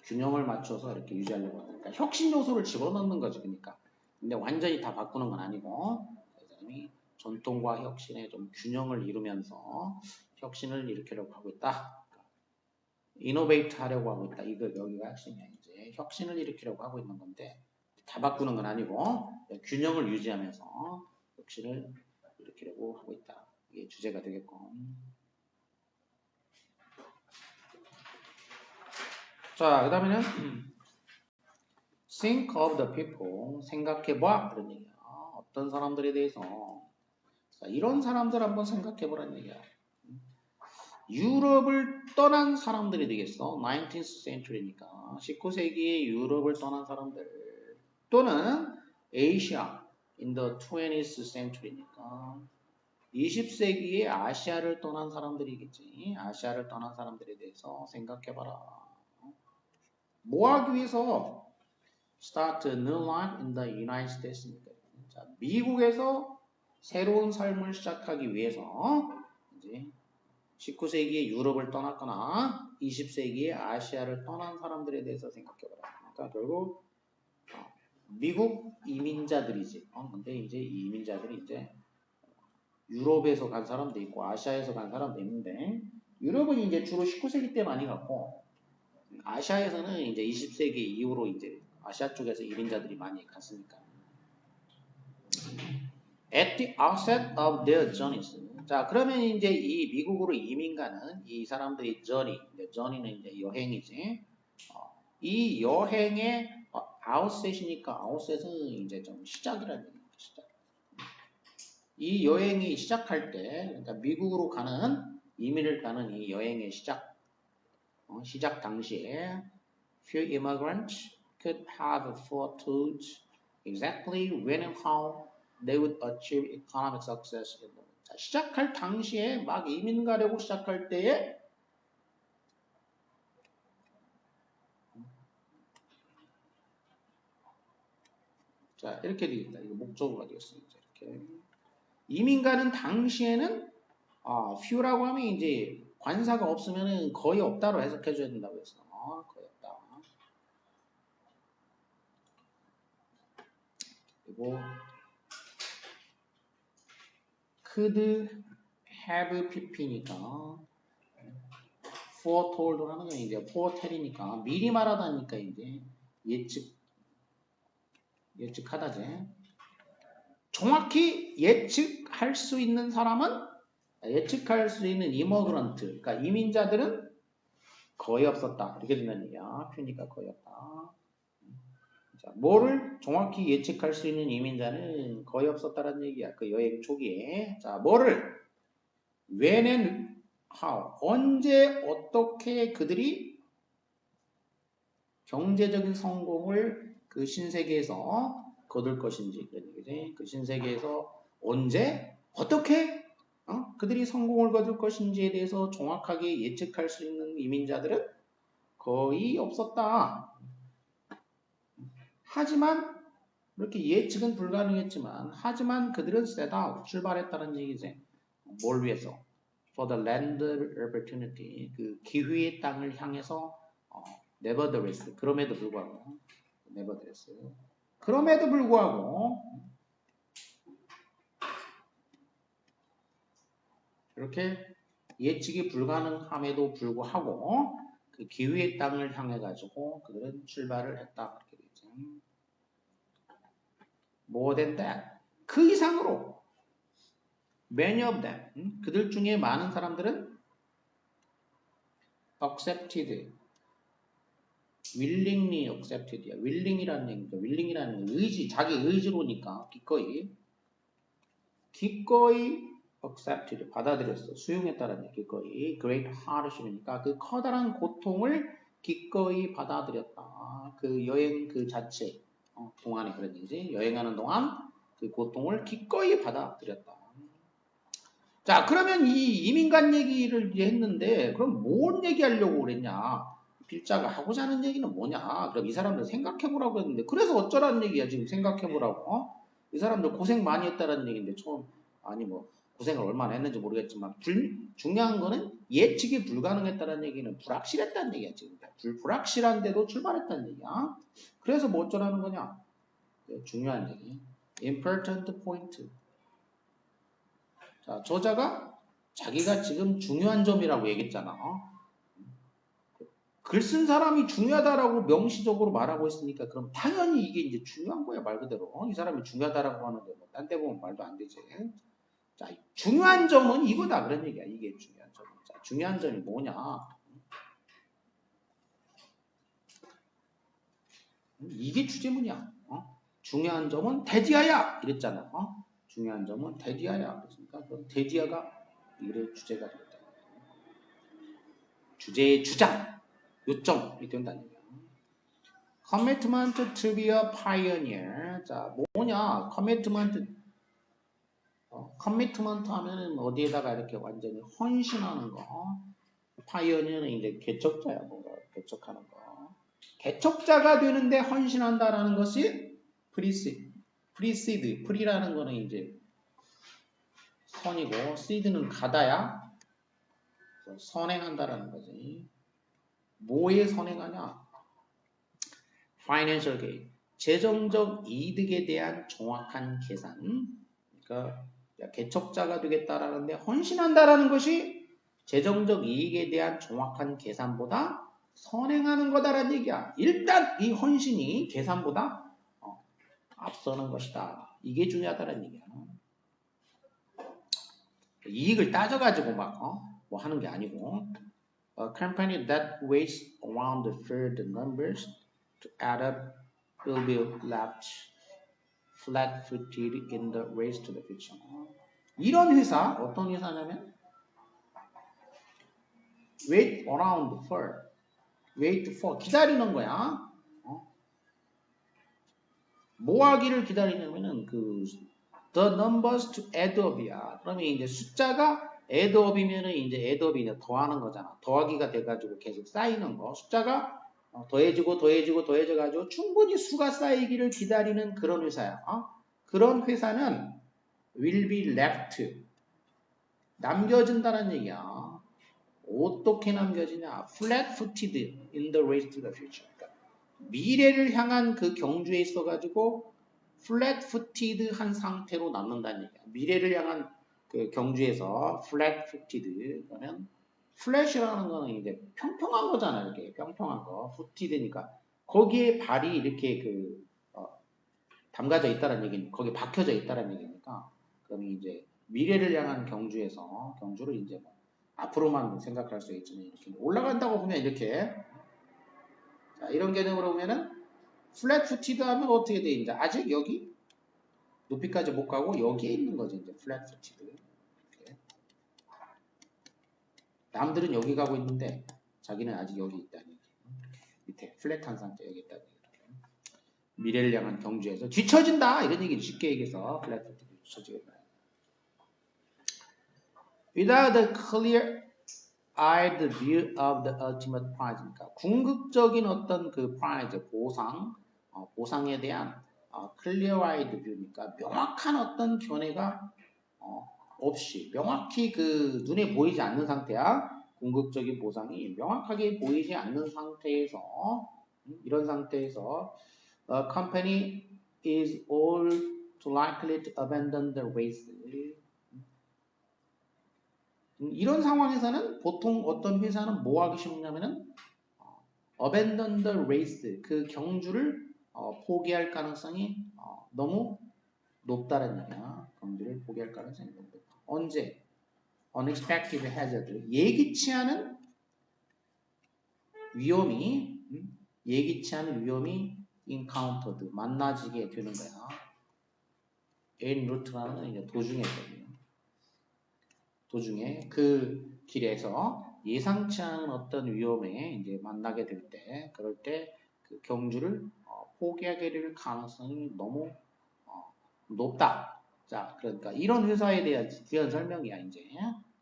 균형을 맞춰서 이렇게 유지하려고 하니까 그러니까 혁신 요소를 집어넣는 거지. 그러니까 근데 완전히 다 바꾸는 건 아니고 그 사람이 전통과 혁신의 좀 균형을 이루면서 혁신을 일으키려고 하고 있다. 이노베이트 하려고 하고 있다. 이거 여기가 핵심이야. 이제 혁신을 일으키려고 하고 있는 건데 다 바꾸는 건 아니고 균형을 유지하면서 혁신을 일으키려고 하고 있다. 이게 주제가 되겠고. 자, 그 다음에는 think of the people. 생각해봐. 그런 얘기야. 어떤 사람들에 대해서. 자, 이런 사람들 한번 생각해보라는 얘기야. 유럽을 떠난 사람들이 되겠어. 19th century니까. 19세기의 유럽을 떠난 사람들. 또는 아시아 in the 20th century니까. 20세기의 아시아를 떠난 사람들이겠지. 아시아를 떠난 사람들에 대해서 생각해봐라. 뭐 하기 위해서 start a new life in the United States입니다. 자, 미국에서 새로운 삶을 시작하기 위해서 이제 19세기의 유럽을 떠났거나 20세기의 아시아를 떠난 사람들에 대해서 생각해봐라. 그러니까 결국 미국 이민자들이지. 근데 이제 이 이민자들이 이제 유럽에서 간 사람도 있고 아시아에서 간 사람도 있는데 유럽은 이제 주로 19세기 때 많이 갔고 아시아에서는 이제 20세기 이후로 이제 아시아 쪽에서 이민자들이 많이 갔으니까. At the outset of their journeys. 자, 그러면 이제 이 미국으로 이민 가는 이 사람들의 journey는 이제 여행이지. 이 여행의 outset이니까 outset은 이제 좀 시작이라는 얘기죠. 시작. 이 여행이 시작할 때, 그러니까 미국으로 가는 이민을 가는 이 여행의 시작 당시에 few immigrants could have foretold exactly when and how they would achieve economic success. 자, 시작할 당시에 막 이민 가려고 시작할 때에 자 이렇게 되겠다. 이거 목적어가 되겠습니다. 이렇게 이민 가는 당시에는 few라고 하면 이제 관사가 없으면 거의 없다로 해석해 줘야 된다고 했어. 거의 없다. 그리고 could have pp니까 foretold라는 건 이제 foretell이니까 미리 말하다니까 이제 예측하다지. 정확히 예측할 수 있는 사람은 예측할 수 있는 이머그런트, 그러니까 이민자들은 거의 없었다. 이렇게 된다는 얘기야. 그러니까 거의 없다. 자, 뭐를 정확히 예측할 수 있는 이민자는 거의 없었다라는 얘기야. 그 여행 초기에. 자, 뭐를 when and how 언제 어떻게 그들이 경제적인 성공을 그 신세계에서 거둘 것인지 그런 얘기지. 그 신세계에서 언제 어떻게 그들이 성공을 거둘 것인지에 대해서 정확하게 예측할 수 있는 이민자들은 거의 없었다. 하지만 이렇게 예측은 불가능했지만 하지만 그들은 set out 출발했다는 얘기지. 뭘 위해서? For the land opportunity. 그 기회의 땅을 향해서 nevertheless. 그럼에도 불구하고 nevertheless. 그럼에도 불구하고 이렇게 예측이 불가능함에도 불구하고 그 기회의 땅을 향해 가지고 그들은 출발을 했다. 그렇게 되죠. More than that. 그 이상으로 many of them. 그들 중에 많은 사람들은 accepted. willingly accepted야. willing이라는 얘기죠. willing이라는 의지, 자기 의지로니까 기꺼이 accepted, 받아들였어. 수용했다는 얘기, 기꺼이. great hardship이니까 그 커다란 고통을 기꺼이 받아들였다. 그 여행 그 자체 동안에 그런 얘기지. 여행하는 동안 그 고통을 기꺼이 받아들였다. 자, 그러면 이 이민간 얘기를 이제 했는데 그럼 뭔 얘기하려고 그랬냐? 필자가 하고자 하는 얘기는 뭐냐? 그럼 이 사람들 생각해보라고 했는데 그래서 어쩌라는 얘기야 지금 생각해보라고. 이 사람들 고생 많이 했다는 얘기인데 처음 아니 뭐 고생을 얼마나 했는지 모르겠지만 중요한 거는 예측이 불가능했다는 얘기는 불확실했다는 얘기야 지금. 불확실한데도 출발했다는 얘기야. 그래서 뭐 어쩌라는 거냐? 중요한 얘기. important point. 자, 저자가 자기가 지금 중요한 점이라고 얘기했잖아. 글 쓴 사람이 중요하다라고 명시적으로 말하고 있으니까 그럼 당연히 이게 이제 중요한 거야 말 그대로. 이 사람이 중요하다라고 하는데 뭐 딴 데 보면 말도 안 되지. 자, 중요한 점은 이거다 그런 얘기야. 이게 중요한 점. 자, 중요한 점이 뭐냐? 이게 주제문이야. 중요한 점은 대디아야 이랬잖아. 중요한 점은 대디아야. 그랬으니까 그럼 대디아가 이래 주제가 되겠다. 주제의 주장, 요점이 된다는 얘기야. Commitment to be a pioneer. 자, 뭐냐? Commitment 하면은 어디에다가 이렇게 완전히 헌신하는 거. pioneer는 이제 개척자야, 뭔가 개척하는 거. 개척자가 되는데 헌신한다라는 것이 precede. pre라는 거는 이제 선이고, seed는 가다야. 선행한다라는 거지. 뭐에 선행하냐? Financial gain. 재정적 이득에 대한 정확한 계산. 그러니까 개척자가 되겠다라는데 헌신한다라는 것이 재정적 이익에 대한 정확한 계산보다 선행하는 거다라는 얘기야. 일단 이 헌신이 계산보다 앞서는 것이다. 이게 중요하다는 얘기야. 이익을 따져가지고 막 뭐 하는 게 아니고 A company that waits around for the numbers to add up will be left flat-footed in the race to the future. 이런 회사, 어떤 회사냐면 wait around for, wait for, 기다리는 거야. 뭐 하기를 기다리냐면은 그 the numbers to add up이야. 그러면 이제 숫자가 add up이면은 이제 add up이 더하는 거잖아. 더하기가 돼가지고 계속 쌓이는 거. 숫자가 더해져가지고 충분히 수가 쌓이기를 기다리는 그런 회사야. 그런 회사는 will be left. 남겨진다는 얘기야. 어떻게 남겨지냐? flat-footed in the race to the future. 그러니까 미래를 향한 그 경주에 있어가지고 flat-footed 한 상태로 남는다는 얘기야. 미래를 향한 그 경주에서 flat-footed 그러면 flat이라는 거는 이제 평평한 거잖아. 이렇게 평평한 거. footed니까 거기에 발이 이렇게 담가져 있다는 얘기니까 거기에 박혀져 있다는 얘기니까 그러면 이제 미래를 향한 경주를 이제 뭐 앞으로만 생각할 수 있지만 이렇게 올라간다고 보면 이렇게 자, 이런 개념으로 보면은 flat-footed 하면 어떻게 돼? 이제 아직 여기 높이까지 못 가고 여기에 있는 거죠. 이제 flat-footed. 이렇게. 남들은 여기 가고 있는데 자기는 아직 여기 있다는 얘기. 밑에 플랫한 상태 여기 있다는 얘기. 미래를 향한 경주에서 뒤처진다 이런 얘기를 쉽게 얘기해서 flat-footed 뒤처지겠다. Without a clear-eyed view of the ultimate prize니까 궁극적인 어떤 그 prize 보상에 대한 clear-eyed view니까 명확한 어떤 견해가 없이 명확히 그 눈에 보이지 않는 상태야. 궁극적인 보상이 명확하게 보이지 않는 상태에서 이런 상태에서 a company is all too likely to abandon the race. 이런 상황에서는 보통 어떤 회사는 뭐 하기 쉽냐면은 abandon the race 그 경주를 포기할 가능성이 너무 높다는 얘기야. 경주를 포기할 가능성이 너무 높다. 언제? unexpected hazard 예기치 않은 위험이 encountered 만나지게 되는 거야. en route라는 건 이제 도중에 그 길에서 예상치 않은 어떤 위험에 이제 만나게 될 때, 그럴 때 그 경주를 포기하게 될 가능성이 너무 높다. 자, 그러니까 이런 회사에 대한 설명이야 이제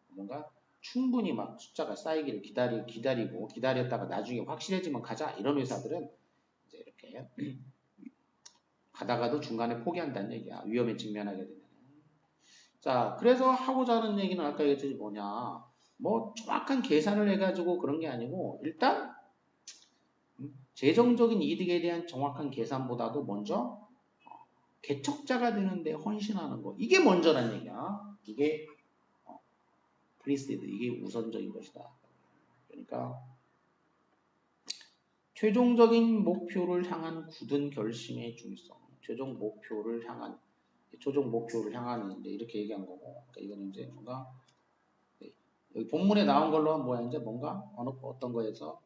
뭔가 충분히 막 숫자가 쌓이기를 기다리고 기다렸다가 나중에 확실해지면 가자 이런 회사들은 이제 이렇게 가다가도 중간에 포기한다는 얘기야. 위험에 직면하게 되면. 자, 그래서 하고자 하는 얘기는 아까 얘기했듯이 뭐냐. 뭐 정확한 계산을 해가지고 그런 게 아니고 일단 재정적인 이득에 대한 정확한 계산보다도 먼저 개척자가 되는데 헌신하는 거. 이게 먼저란 얘기야. 이게 프리시드. 이게 우선적인 것이다. 그러니까 최종적인 목표를 향한 굳은 결심의 중요성. 최종 목표를 향한 이제 이렇게 얘기한 거고. 그러니까 이거는 이제 뭔가 여기 본문에 나온 걸로 뭐야 이제 뭔가 어떤 거에서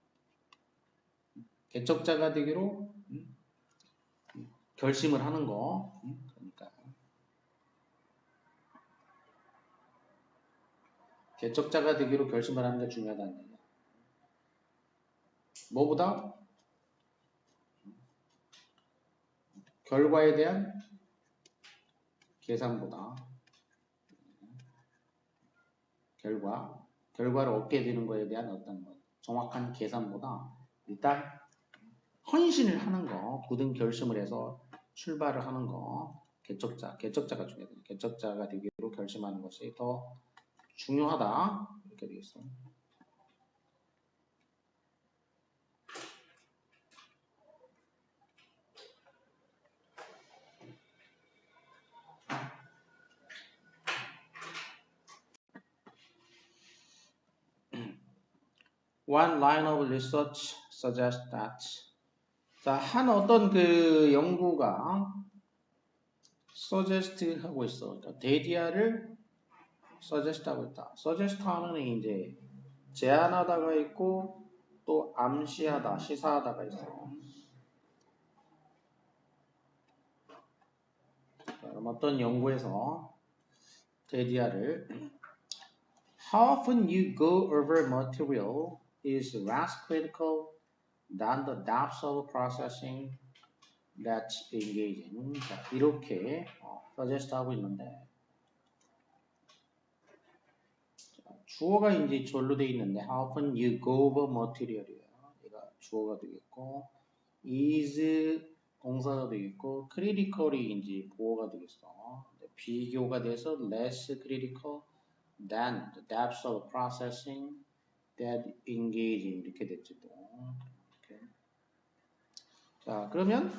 개척자가 되기로 결심을 하는 거. 그러니까 개척자가 되기로 결심을 하는 게 중요하다는 얘기야. 뭐보다 결과에 대한 계산보다 결과를 얻게 되는 거에 대한 어떤 정확한 계산보다 일단 헌신을 하는 거, 굳은 결심을 해서 출발을 하는 거, 개척자가 중요해요. 개척자가 되기로 결심하는 것이 더 중요하다. 이렇게 되겠어. One line of research suggests that 자, 한 어떤 그 연구가 suggest 하고 있어. 그러니까 데디아를 suggest 하고 있다. suggest 하는 이제 제안하다가 있고 또 암시하다, 시사하다가 있어. 자, 그럼 어떤 연구에서 데디아를 How often you go over material is less critical than the depth of processing that's engaging. 자, 이렇게 suggest 하고 있는데 주어가 이제 절로 되어 있는데 how often you go over material이에요. 얘가 주어가 되겠고 is 동사가 되겠고 critical이 이제 보어가 되겠어. 비교가 돼서 less critical than the depth of processing that engaging 이렇게 됐지 또. 이렇게. 자 그러면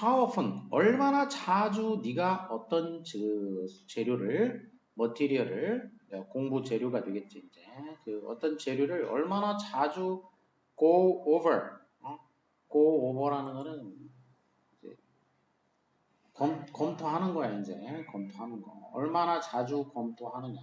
how often 얼마나 자주 네가 어떤 재료를 머티리얼을 공부 재료가 되겠지 이제 그 어떤 재료를 얼마나 자주 go over go over라는 거는 이제 검토하는 거야 이제 검토하는 거 얼마나 자주 검토하느냐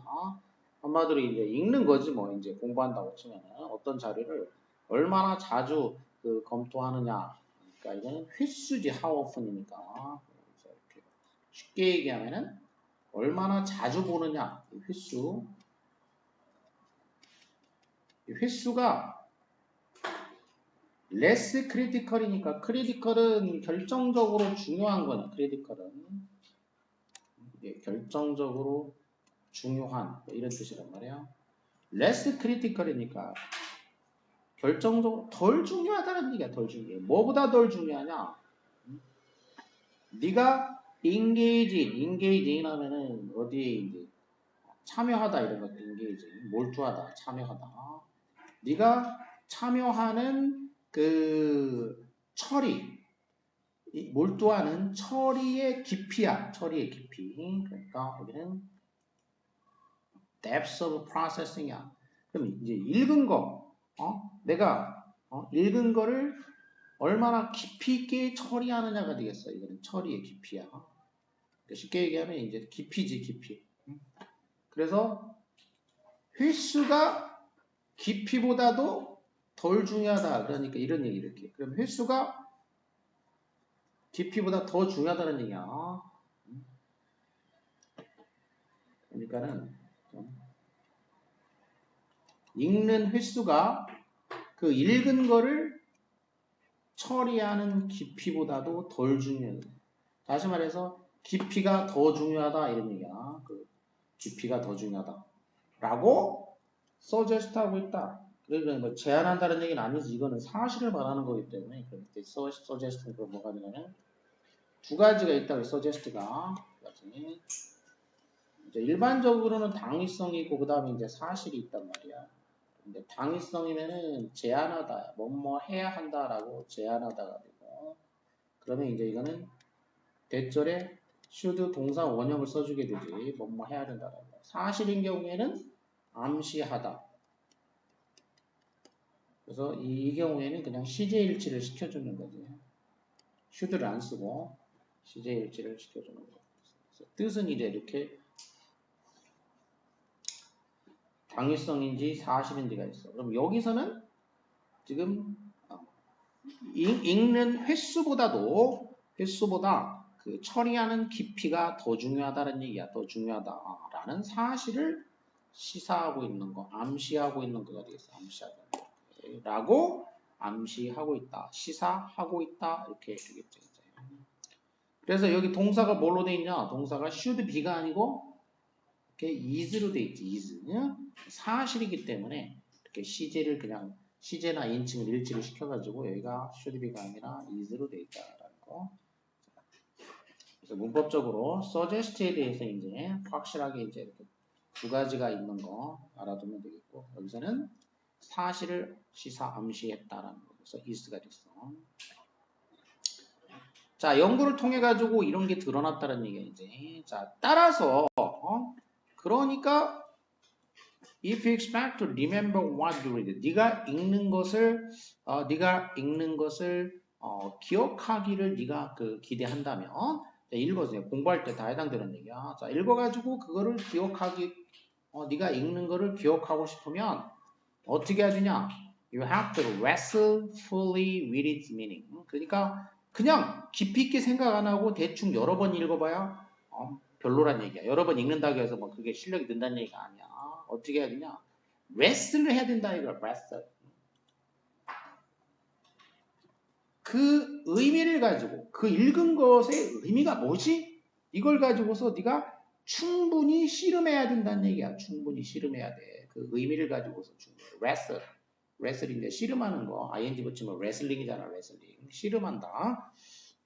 한마디로 이제 읽는 거지 뭐 이제 공부한다고 치면은 어떤 자료를 얼마나 자주 그 검토하느냐 그러니까 이거는 횟수지 how often이니까 그래서 이렇게 쉽게 얘기하면은 얼마나 자주 보느냐 횟수 횟수가 less critical이니까 critical은 결정적으로 중요한 거는 critical은 결정적으로 중요한 이런 뜻이란 말이야 less critical이니까 결정적으로 덜 중요하다는 얘기야 덜 중요해 뭐보다 덜 중요하냐 네가 engage in 하면은 어디에 이제 참여하다 이런 것도 engage in, 몰두하다, 참여하다. 네가 참여하는 그 처리, 몰두하는 처리의 깊이야. 처리의 깊이. 그러니까 여기는 depth of processing이야. 그럼 이제 읽은 거, 내가 읽은 거를 얼마나 깊이 있게 처리하느냐가 되겠어. 이거는 처리의 깊이야. 그러니까 쉽게 얘기하면 이제 깊이지, 깊이. 그래서 횟수가 깊이보다도 덜 중요하다. 그러니까 이런 얘기 이렇게. 그럼 횟수가 깊이보다 더 중요하다는 얘기야. 그러니까는 읽는 횟수가 그 읽은 거를 처리하는 깊이보다도 덜 중요하다. 다시 말해서 깊이가 더 중요하다 이런 얘기야. 그 깊이가 더 중요하다. 라고 suggest 하고 있다. 그러니까 뭐 제안한다는 얘기는 아니지. 이거는 사실을 말하는 거기 때문에 그렇게 suggest는 그 뭐가 되냐면 두 가지가 있다고 suggest가. 이제 일반적으로는 당위성이 있고 그 다음에 이제 사실이 있단 말이야. 근데 당위성이면은 제안하다, 뭐뭐 해야 한다라고 제안하다가 되고, 그러면 이제 이거는 대절에 should 동사 원형을 써주게 되지, 뭐뭐 해야 된다라고. 사실인 경우에는 암시하다. 그래서 이 경우에는 그냥 시제일치를 시켜주는 거지. should를 안 쓰고 시제일치를 시켜주는 거. 뜻은 이제 이렇게 당위성인지 사실인지가 있어. 그럼 여기서는 지금 읽는 횟수보다 그 처리하는 깊이가 더 중요하다는 얘기야. 더 중요하다라는 사실을 시사하고 있는 거, 암시하고 있는 거가 되겠어. 암시하다. 라고 암시하고 있다. 시사하고 있다. 이렇게 되겠죠. 그래서 여기 동사가 뭘로 돼 있냐? 동사가 should be가 아니고 이렇게 is로 돼 있지. is. 사실이기 때문에 이렇게 시제를 그냥 시제나 인칭을 일치를 시켜가지고 여기가 should be가 아니라 is로 돼 있다라는 거. 그래서 문법적으로 suggest에 대해서 이제 확실하게 이제 이렇게 두 가지가 있는 거 알아두면 되겠고 여기서는 사실을 시사 암시했다라는 거. 그래서 is가 됐어. 자, 연구를 통해 가지고 이런 게 드러났다는 얘기야 이제. 자, 따라서 그러니까 if you expect to remember what you read, 네가 읽는 것을 기억하기를 네가 그 기대한다면, 읽어서 공부할 때 다 해당되는 얘기야. 자, 읽어가지고 그거를 네가 읽는 거를 기억하고 싶으면 어떻게 해야 되냐? You have to wrestle fully with its meaning. 그러니까 그냥 깊이 있게 생각 안 하고 대충 여러 번 읽어봐야 별로란 얘기야. 여러 번 읽는다고 해서 뭐 그게 실력이 는다는 얘기가 아니야. 어떻게 해야 되냐? 레슨을 해야 된다 이거야. 레슨. 그 의미를 가지고 그 읽은 것의 의미가 뭐지? 이걸 가지고서 네가 충분히 씨름해야 된다는 얘기야. 충분히 씨름해야 돼. 그 의미를 가지고서 충분히. 레슨. 레슬링인데 씨름하는 거. ing 붙이면 레슬링이잖아. 레슬링. 씨름한다.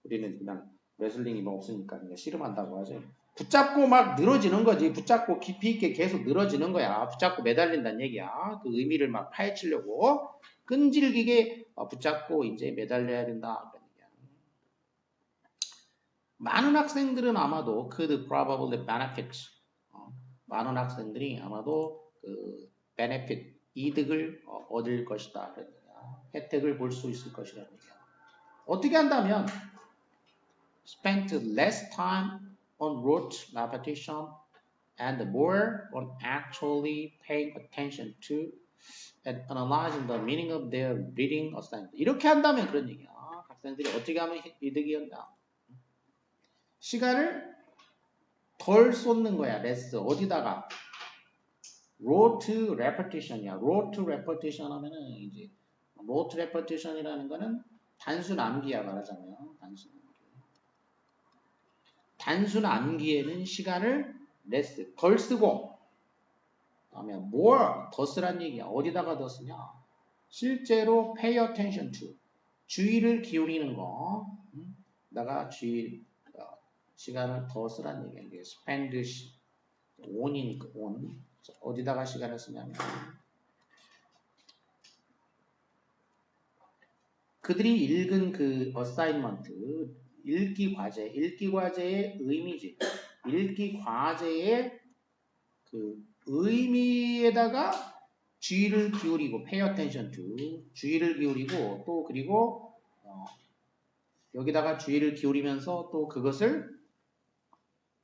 우리는 그냥 레슬링이 뭐 없으니까 그냥 씨름한다고 하죠. 붙잡고 막 늘어지는 거지. 붙잡고 깊이 있게 계속 늘어지는 거야. 붙잡고 매달린다는 얘기야. 그 의미를 막 파헤치려고 끈질기게 붙잡고 이제 매달려야 된다. 많은 학생들은 아마도 could probably benefit. 많은 학생들이 아마도 그 benefit, 이득을 얻을 것이다. 혜택을 볼 수 있을 것이라는 얘기야. 어떻게 한다면 spent less time on rote repetition and more on actually paying attention to and analyzing the meaning of their reading assignment. 이렇게 한다면 그런 얘기야. 학생들이 어떻게 하면 이득이었나? 시간을 덜 쏟는 거야. less. 어디다가? rote repetition이야. rote repetition 하면은 이제 rote repetition이라는 거는 단순 암기야 말하자면 단순 암기에는 시간을 less 덜 쓰고 그다음에 more 더 쓰란 얘기야. 어디다가 더 쓰냐? 실제로 pay attention to 주의를 기울이는 거. 내가 시간을 더 쓰란 얘기야. 이게 spend on이니까 on. 어디다가 시간을 쓰냐면 그들이 읽은 그 어사인먼트, 읽기 과제의 의미지. 읽기 과제의 그 의미에다가 주의를 기울이고 pay attention to 주의를 기울이고 또 그리고 여기다가 주의를 기울이면서 또 그것을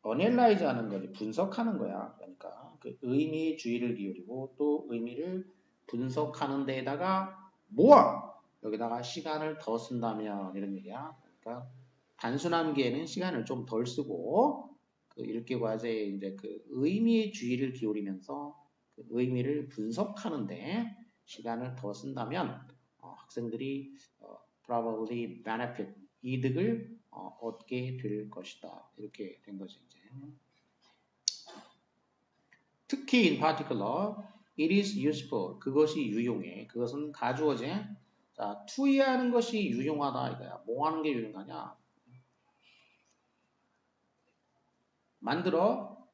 analyze 하는 거지 분석하는 거야. 그러니까 그 의미에 주의를 기울이고 또 의미를 분석하는 데에다가 모아 여기다가 시간을 더 쓴다면 이런 얘기야. 그러니까 단순한 기에는 시간을 좀 덜 쓰고 그 읽기 과제에 이제 그 의미에 주의를 기울이면서 그 의미를 분석하는데 시간을 더 쓴다면 학생들이 probably benefit 이득을 얻게 될 것이다. 이렇게 된 거죠 이제. 특히 in particular, it is useful. 그것이 유용해. 그것은 가주어제. 자, to 하는 것이 유용하다 이거야. 뭐 하는 게 유용하냐? 만들어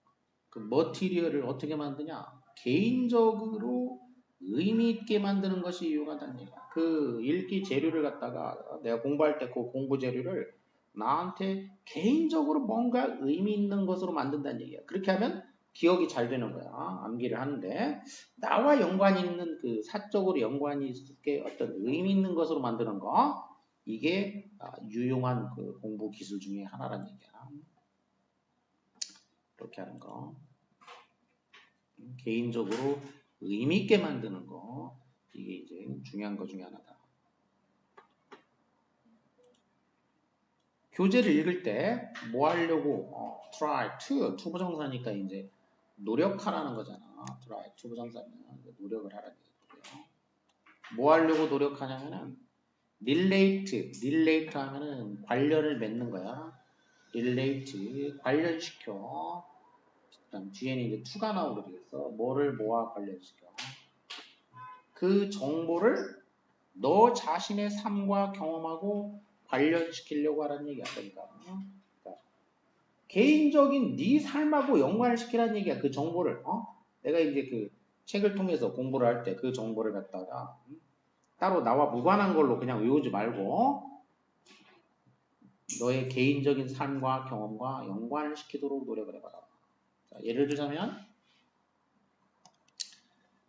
그 머티리얼을 어떻게 만드냐? 개인적으로 의미 있게 만드는 것이 유용하다는 얘기야. 그 읽기 재료를 갖다가 내가 공부할 때 그 공부 재료를 나한테 개인적으로 뭔가 의미 있는 것으로 만든다는 얘기야. 그렇게 하면 기억이 잘 되는 거야. 암기를 하는데 나와 연관이 있는 그 사적으로 연관이 있게 어떤 의미 있는 것으로 만드는 거 이게 유용한 그 공부 기술 중에 하나라는 얘기야. 이렇게 하는 거. 개인적으로 의미 있게 만드는 거 이게 이제 중요한 것 중에 하나다. 교재를 읽을 때 뭐 하려고 try to 투부정사니까 이제 노력하라는 거잖아. try 투부정사면 노력을 하라는 얘기고요. 뭐 하려고 노력하냐면은 relate 하면은 관련을 맺는 거야. relate 관련시켜. 그다음 뒤에는 이제 to가 나오게 되겠어. 뭐를 뭐와 관련시켜. 그 정보를 너 자신의 삶과 경험하고 관련시키려고 하라는 얘기야. 그러니까 개인적인 네 삶하고 연관을 시키라는 얘기야. 그 정보를. 내가 이제 그 책을 통해서 공부를 할 때 그 정보를 갖다가 따로 나와 무관한 걸로 그냥 외우지 말고 너의 개인적인 삶과 경험과 연관을 시키도록 노력을 해봐라. 자, 예를 들자면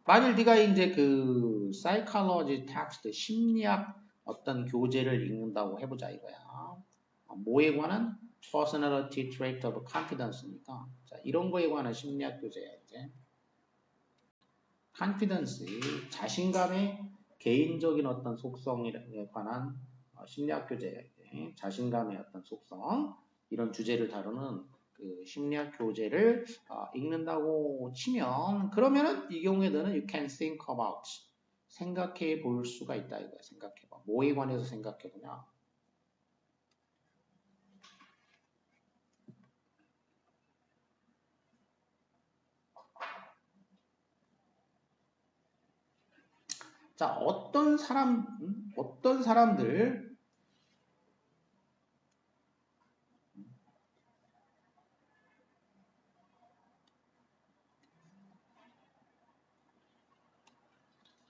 만일 네가 이제 그 psychology text 심리학 어떤 교재를 읽는다고 해보자 이거야. 뭐에 관한 personality trait of confidence니까 자, 이런 거에 관한 심리학 교재야 이제. confidence 자신감의 개인적인 어떤 속성에 관한 심리학 교재야 이제. 자신감의 어떤 속성 이런 주제를 다루는 그 심리학 교재를 읽는다고 치면 그러면은 이 경우에 너는 you can think about 생각해 볼 수가 있다 이거야. 생각해 봐. 뭐에 관해서 생각해 보냐? 자, 어떤 사람들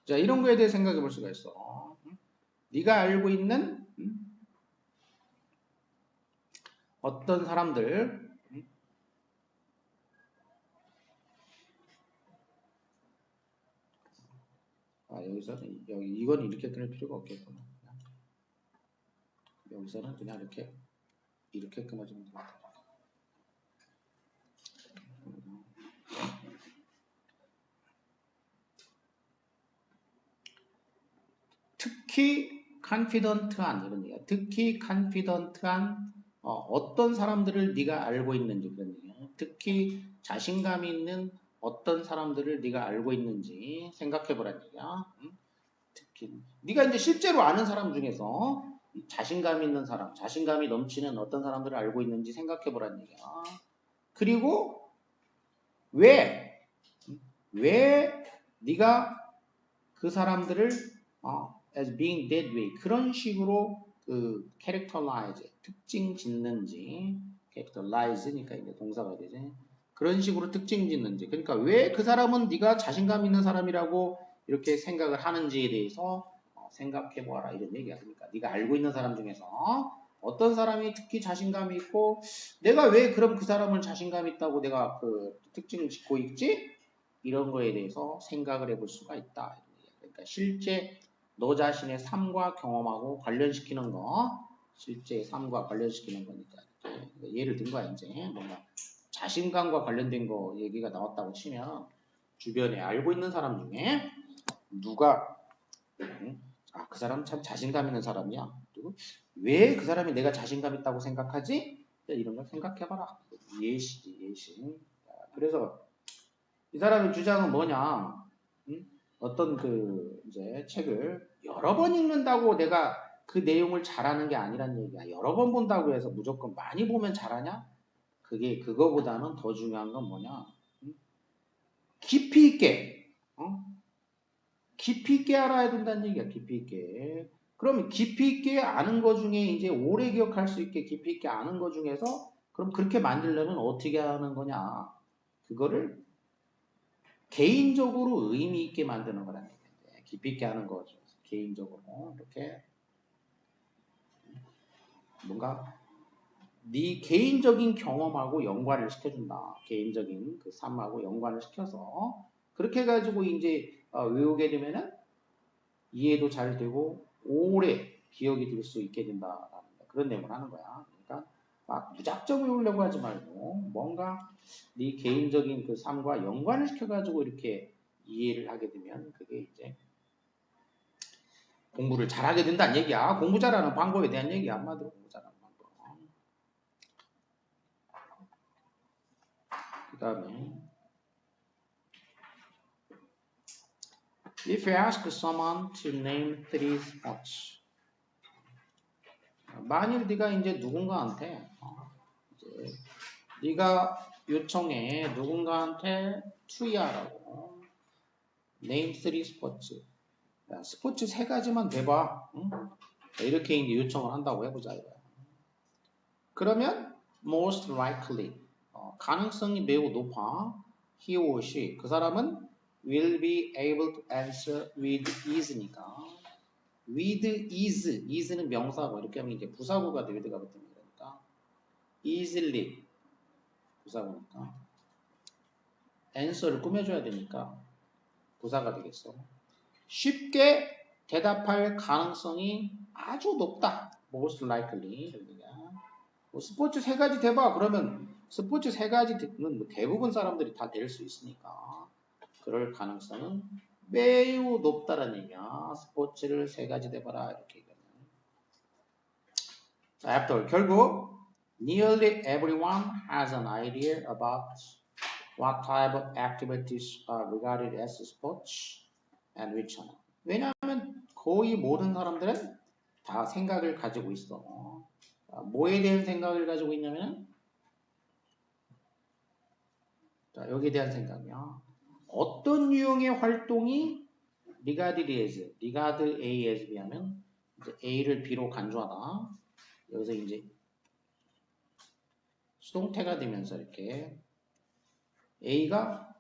자, 이런 거에 대해 생각해 볼 수가 있어. 네가 알고 있는 어떤 사람들 여기서는 이건 이렇게 끊을 필요가 없겠구나. 여기서는 그냥 이렇게 끊어주면 됩니다. 특히 confident한 이런 얘기야. 특히 confident한 어떤 사람들을 네가 알고 있는지 그런 얘기야. 특히 자신감 있는 어떤 사람들을 네가 알고 있는지 생각해 보라는 얘기야. 특히 네가 이제 실제로 아는 사람 중에서 자신감 있는 사람, 자신감이 넘치는 어떤 사람들을 알고 있는지 생각해 보라는 얘기야. 그리고 왜 네가 그 사람들을 as being that way 그런 식으로 그 characterize 특징 짓는지 capitalize니까 이제 동사가 되지. 그런 식으로 특징 짓는지. 그러니까 왜 그 사람은 네가 자신감 있는 사람이라고 이렇게 생각을 하는지에 대해서 생각해 보아라 이런 얘기가 그러니까 네가 알고 있는 사람 중에서 어떤 사람이 특히 자신감이 있고 내가 왜 그럼 그 사람을 자신감 있다고 내가 그 특징을 짓고 있지? 이런 거에 대해서 생각을 해볼 수가 있다. 그러니까 실제 너 자신의 삶과 경험하고 관련시키는 거, 실제 삶과 관련시키는 거니까 예를 든 거야 이제 뭔가 자신감과 관련된 거 얘기가 나왔다고 치면 주변에 알고 있는 사람 중에 누가 그 사람 참 자신감 있는 사람이야. 그리고 왜 그 사람이 내가 자신감 있다고 생각하지? 이런 걸 생각해봐라. 예시지 예시. 그래서 이 사람의 주장은 뭐냐? 어떤 그 이제 책을 여러 번 읽는다고 내가 그 내용을 잘하는 게 아니란 얘기야. 여러 번 본다고 해서 무조건 많이 보면 잘하냐? 그거보다는 더 중요한 건 뭐냐? 깊이 있게, 깊이 있게 알아야 된다는 얘기야. 깊이 있게. 그럼 깊이 있게 아는 것 중에 이제 오래 기억할 수 있게 깊이 있게 아는 것 중에서 그럼 그렇게 만들려면 어떻게 하는 거냐? 그거를 개인적으로 의미 있게 만드는 거라는 얘기인데 깊이 있게 하는 거죠. 개인적으로 이렇게 뭔가 네 개인적인 경험하고 연관을 시켜준다. 개인적인 그 삶하고 연관을 시켜서 그렇게 해가지고 이제 외우게 되면은 이해도 잘 되고 오래 기억이 될 수 있게 된다라는 그런 내용을 하는 거야. 그러니까 막 무작정 외우려고 하지 말고 뭔가 네 개인적인 그 삶과 연관을 시켜가지고 이렇게 이해를 하게 되면 그게 이제 공부를 잘하게 된다는 얘기야. 공부 잘하는 방법에 대한 얘기야. 한마디로 공부 잘하는 방법. 그 다음에 If you ask someone to name 3 sports 만일 네가 이제 누군가한테 이제 네가 요청해 누군가한테 투이하라고 name 3 sports 스포츠 3가지만 대봐 응? 이렇게 이제 요청을 한다고 해보자 이거야. 그러면 most likely 가능성이 매우 높아 he or she 그 사람은 will be able to answer with ease니까 with ease는 명사고 이렇게 하면 이제 부사구가 with가 붙으면 그러니까 easily 부사구니까 answer를 꾸며줘야 되니까 부사가 되겠어. 쉽게 대답할 가능성이 아주 높다. most likely 뭐 스포츠 3가지 대봐 그러면 스포츠 3가지는 뭐 대부분 사람들이 다 될 수 있으니까 그럴 가능성은 매우 높다라는 얘기야. 스포츠를 3가지 대봐라 이렇게 얘기하면. 자, after 결국 nearly everyone has an idea about what type of activities are regarded as sports and which one. 왜냐하면 거의 모든 사람들은 다 생각을 가지고 있어. 뭐에 대한 생각을 가지고 있냐면 자, 여기에 대한 생각이야. 어떤 유형의 활동이 regarded A에 비하면 이제 A를 B로 간주하다. 여기서 이제 수동태가 되면서 이렇게 A가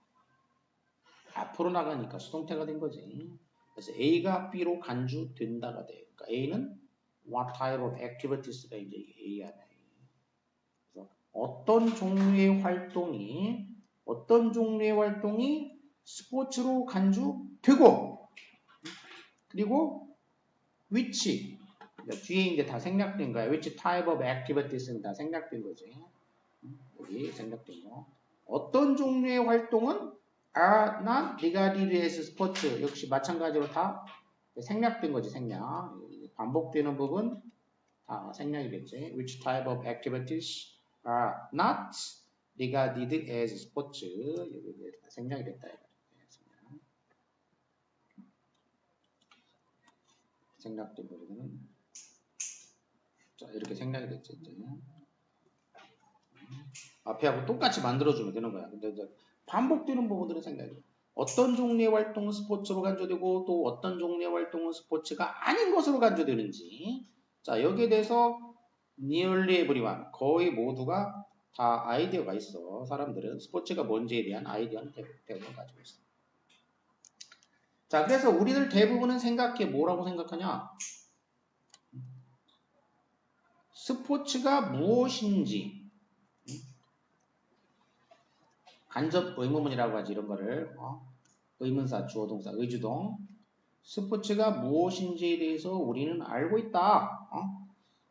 앞으로 나가니까 수동태가 된 거지. 그래서 A가 B로 간주된다가 돼. 그러니까 A는 what type of activities가 이제 A야. 그래서 어떤 종류의 활동이 스포츠로 간주되고 그리고 which 그러니까 뒤에 이제 다 생략된 거야. which type of activities는 다 생략된 거지. 여기 생략된 거. 어떤 종류의 활동은 are not regarded as sports 역시 마찬가지로 다 생략된 거지. 생략. 반복되는 부분 다 생략이 됐지. which type of activities are not regarded as sports 여기 생략이 됐다. 생략된 부분은 자 이렇게 생략이 됐지. 이제. 앞에하고 똑같이 만들어주면 되는 거야. 근데 이제 반복되는 부분들은 생각해. 어떤 종류의 활동은 스포츠로 간주되고 또 어떤 종류의 활동은 스포츠가 아닌 것으로 간주되는지 자 여기에 대해서 nearly everyone 거의 모두가 다 아이디어가 있어. 사람들은 스포츠가 뭔지에 대한 아이디어는 대부분 가지고 있어. 자, 그래서 우리들 대부분은 생각해 뭐라고 생각하냐? 스포츠가 무엇인지 간접 의문문이라고 하지 이런 거를 의문사, 주어, 동사, 의주동 스포츠가 무엇인지에 대해서 우리는 알고 있다.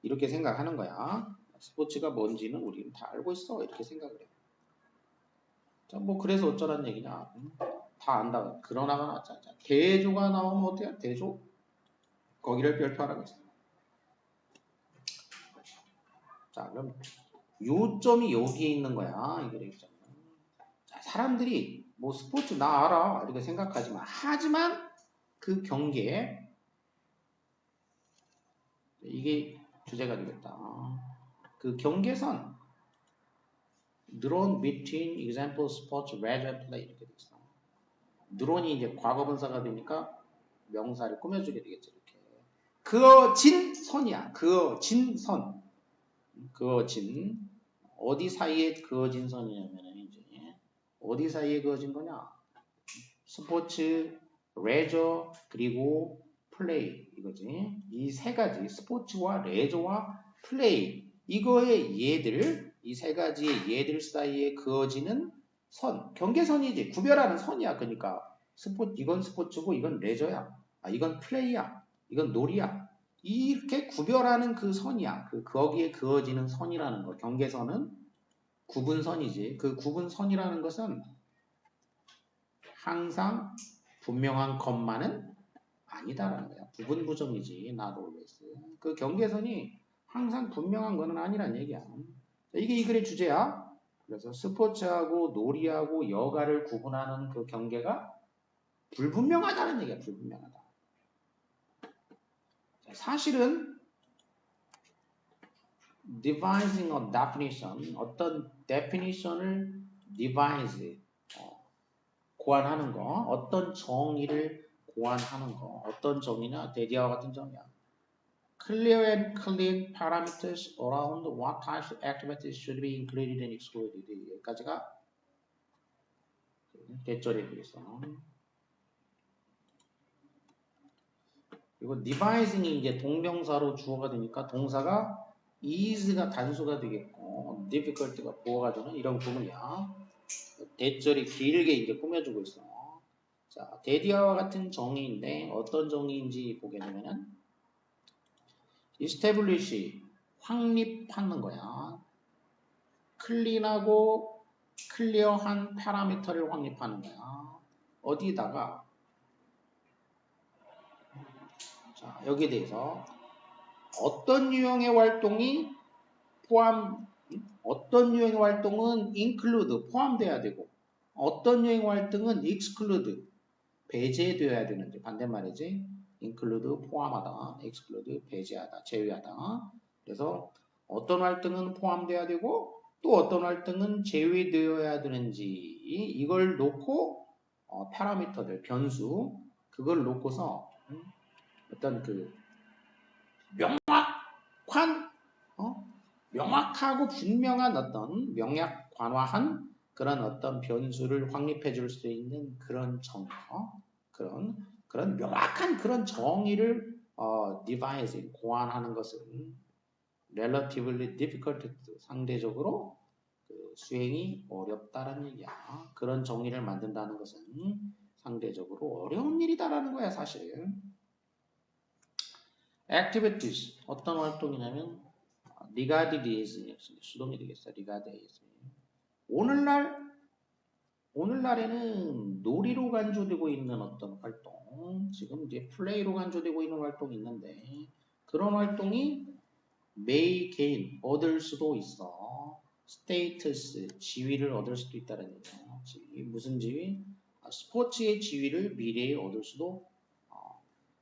이렇게 생각하는 거야. 스포츠가 뭔지는 우리는 다 알고 있어. 이렇게 생각을 해. 자, 뭐 그래서 어쩌란 얘기냐. 다 안다. 그러나가 나왔잖아. 대조가 나오면 어떻게 해? 대조? 거기를 별표하라고 했어. 자, 그럼 요점이 여기에 있는 거야. 이거 있잖아. 자, 사람들이 뭐 스포츠 나 알아. 이렇게 생각하지만 하지만 그 경계에 이게 주제가 되겠다. 그 경계선 drawn between example sports, leisure, play 이렇게 돼 있어. 드론이 이제 과거분사가 되니까 명사를 꾸며주게 되겠죠. 이렇게. 그어진 선이야. 그어진 선. 그어진. 어디 사이에 그어진 선이냐면은 이제 어디 사이에 그어진 거냐? 스포츠, 레저, 그리고 플레이 이거지. 이 세 가지 스포츠와 레저와 플레이 이거의 얘들 이 세 가지의 얘들 사이에 그어지는 선 경계선이지 구별하는 선이야. 그러니까 이건 스포츠고 이건 레저야. 이건 플레이야. 이건 놀이야. 이렇게 구별하는 그 선이야. 거기에 그어지는 선이라는 거. 경계선은 구분선이지. 그 구분선이라는 것은 항상 분명한 것만은 아니다라는 거야. 부분부정이지. not always. 그 경계선이 항상 분명한 거는 아니란 얘기야. 이게 이 글의 주제야. 그래서 스포츠하고 놀이하고 여가를 구분하는 그 경계가 불분명하다는 얘기야. 불분명하다. 사실은 devising a definition, 어떤 definition을 devise, 고안하는 거, 어떤 정의를 고안하는 거, 어떤 정의냐, 대디아와 같은 정의야. Clear and clean parameters around what types of activities should be included and excluded. 여기까지가 대절이 되겠어. 그리고 devising이 이제 동명사로 주어가 되니까 동사가 is가 단수가 되겠고, difficult가 보어가 되는 이런 부분이야. 대절이 길게 이제 꾸며주고 있어. 자, 데디아와 같은 정의인데 어떤 정의인지 보게 되면은 establish 확립하는 거야. 클린하고 클리어한 파라미터를 확립하는 거야. 어디다가 자, 여기에 대해서 어떤 유형의 활동이 어떤 유형의 활동은 include 포함돼야 되고 어떤 유형의 활동은 exclude 배제되어야 되는지 반대말이지. include 포함하다, exclude 배제하다, 제외하다. 그래서 어떤 활동은 포함돼야 되고 또 어떤 활동은 제외되어야 되는지 이걸 놓고 파라미터들 변수 그걸 놓고서 어떤 그 명확하고 분명한 어떤 명약관화한 그런 어떤 변수를 확립해 줄 수 있는 그런 정의, 그런 명확한 그런 정의를 devise, 고안하는 것은 relatively difficult, 상대적으로 수행이 어렵다라는 얘기야. 그런 정의를 만든다는 것은 상대적으로 어려운 일이다라는 거야, 사실. activities, 어떤 활동이냐면 regarded 수동이 되겠어. regarded 오늘날에는 놀이로 간주되고 있는 어떤 활동, 지금 이제 플레이로 간주되고 있는 활동이 있는데 그런 활동이 may gain, 얻을 수도 있어. status, 지위를 얻을 수도 있다는 얘기야. 지위, 무슨 지위? 스포츠의 지위를 미래에 얻을 수도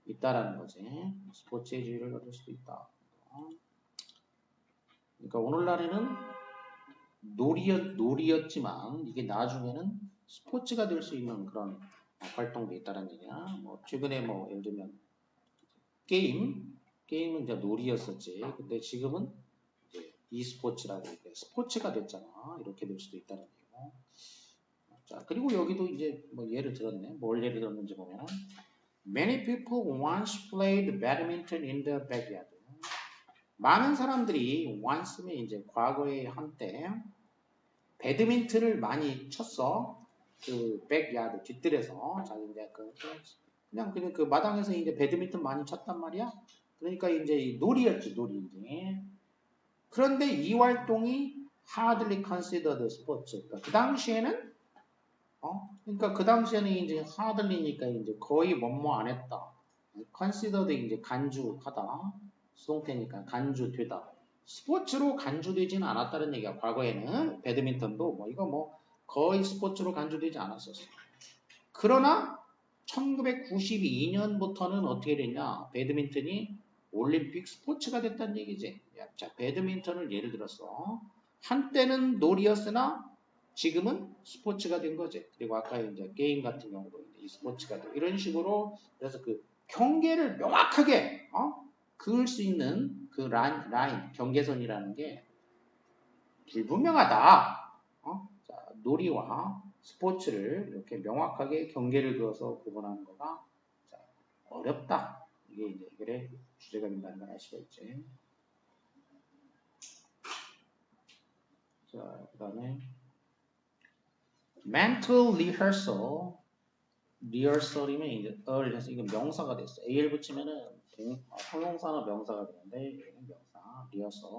있다라는 거지. 스포츠의 지위를 얻을 수도 있다. 그러니까 오늘날에는 놀이였지만 이게 나중에는 스포츠가 될 수 있는 그런 활동도 있다는 얘기야. 뭐 최근에 뭐 예를 들면 게임은 이제 놀이였었지. 근데 지금은 이제 e스포츠라고 이렇게 스포츠가 됐잖아. 이렇게 될 수도 있다는 얘기고. 자, 그리고 여기도 이제 뭐 예를 들었네. 뭘 예를 들었는지 보면은 Many people once played badminton in the backyard. 많은 사람들이 once면 이제 과거에 한때 배드민턴을 많이 쳤어. 그 백야드 뒷뜰에서 자 이제 그냥 그 마당에서 이제 배드민턴 많이 쳤단 말이야. 그러니까 이제 놀이였지 놀이 이제. 그런데 이 활동이 hardly considered sport. 그러니까 그 당시에는 그러니까 그 당시에는 이제 hardly니까 이제 거의 뭐뭐 안 했다. considered 이제 간주하다. 수동태니까 간주되다. 스포츠로 간주되지는 않았다는 얘기야. 과거에는 배드민턴도 뭐 이거 뭐 거의 스포츠로 간주되지 않았었어. 그러나 1992년부터는 어떻게 됐냐? 배드민턴이 올림픽 스포츠가 됐다는 얘기지. 자, 배드민턴을 예를 들었어. 한때는 놀이였으나 지금은 스포츠가 된 거지. 그리고 아까 이제 게임 같은 경우도 이 스포츠가 돼. 이런 식으로 그래서 그 경계를 명확하게 그을 수 있는 그 라인 경계선이라는 게 불분명하다. 자, 놀이와 스포츠를 이렇게 명확하게 경계를 그어서 구분하는 거가 자, 어렵다. 이게 이제 해결의 주제가 된다는 걸 아시겠지? 자, 그 다음에 mental rehearsal. 리허설이면 이제 해서 이건 명사가 됐어. AL 붙이면은 형용사나 명사가 되는데 여기는 명사, 리허설.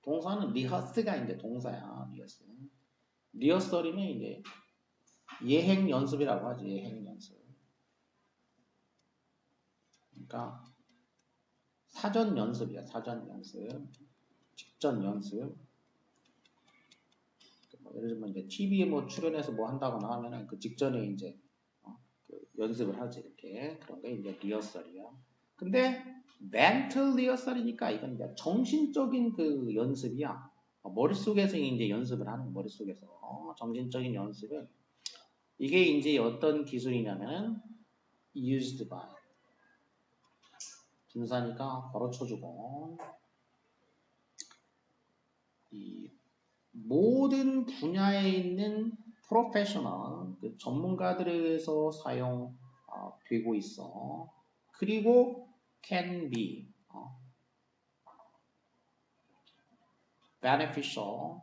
동사는 리허스가 이제 동사야. 리허설. 리허설이면 이제 예행 연습이라고 하지. 예행 연습. 그러니까 사전 연습이야. 사전 연습. 직전 연습. 예를 들면 이제 TV에 뭐 출연해서 뭐 한다거나 하면은 그 직전에 이제 그 연습을 하지 이렇게. 그런 게 이제 리허설이야. 근데 mental 리허설이니까 이건 이제 정신적인 그 연습이야. 머릿속에서 이제 연습을 하는 거, 머릿속에서. 정신적인 연습은 이게 이제 어떤 기술이냐면은 used by. 분사니까 바로 쳐주고 이 모든 분야에 있는 프로페셔널 그 전문가들에서 사용되고 있어. 그리고 can be beneficial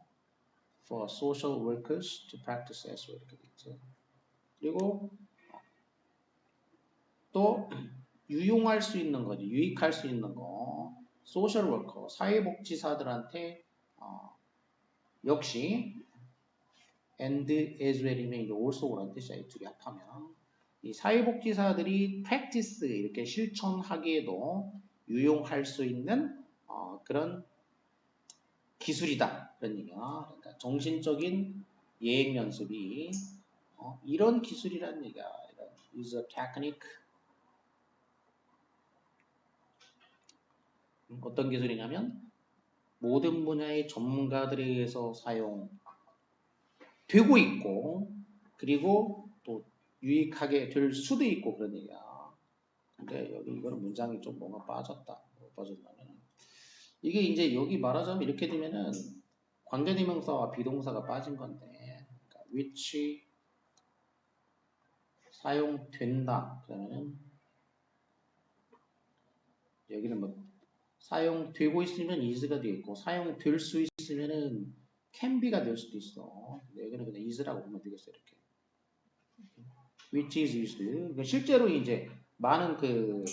for social workers to practice as well. 이렇게 있죠. 그리고 또 유용할 수 있는 거죠. 유익할 수 있는 거. 소셜 워커, 사회복지사들한테 역시 and as well이면 이제 also 그런 뜻이야. 이 두 개 합하면. 이 사회복지사들이 practice 이렇게 실천하기에도 유용할 수 있는 그런 기술이다. 그런 얘기야. 그러니까 정신적인 예행 연습이 이런 기술이라는 얘기야. is a technique. 어떤 기술이냐면 모든 분야의 전문가들에 의해서 사용되고 있고 그리고 또 유익하게 될 수도 있고 그런 얘기야. 근데 여기 이거는 문장이 좀 뭔가 빠졌다. 빠졌다면 이게 이제 여기 말하자면 이렇게 되면은 관계대명사와 비동사가 빠진 건데 그러니까 which 사용된다. 그러면은 여기는 뭐 사용되고 있으면 is가 되어 있고 사용될 수 있으면은 can be가 될 수도 있어. 여기는 그냥 is라고 보면 되겠어 이렇게. which is used. 그러니까 실제로 이제 많은 그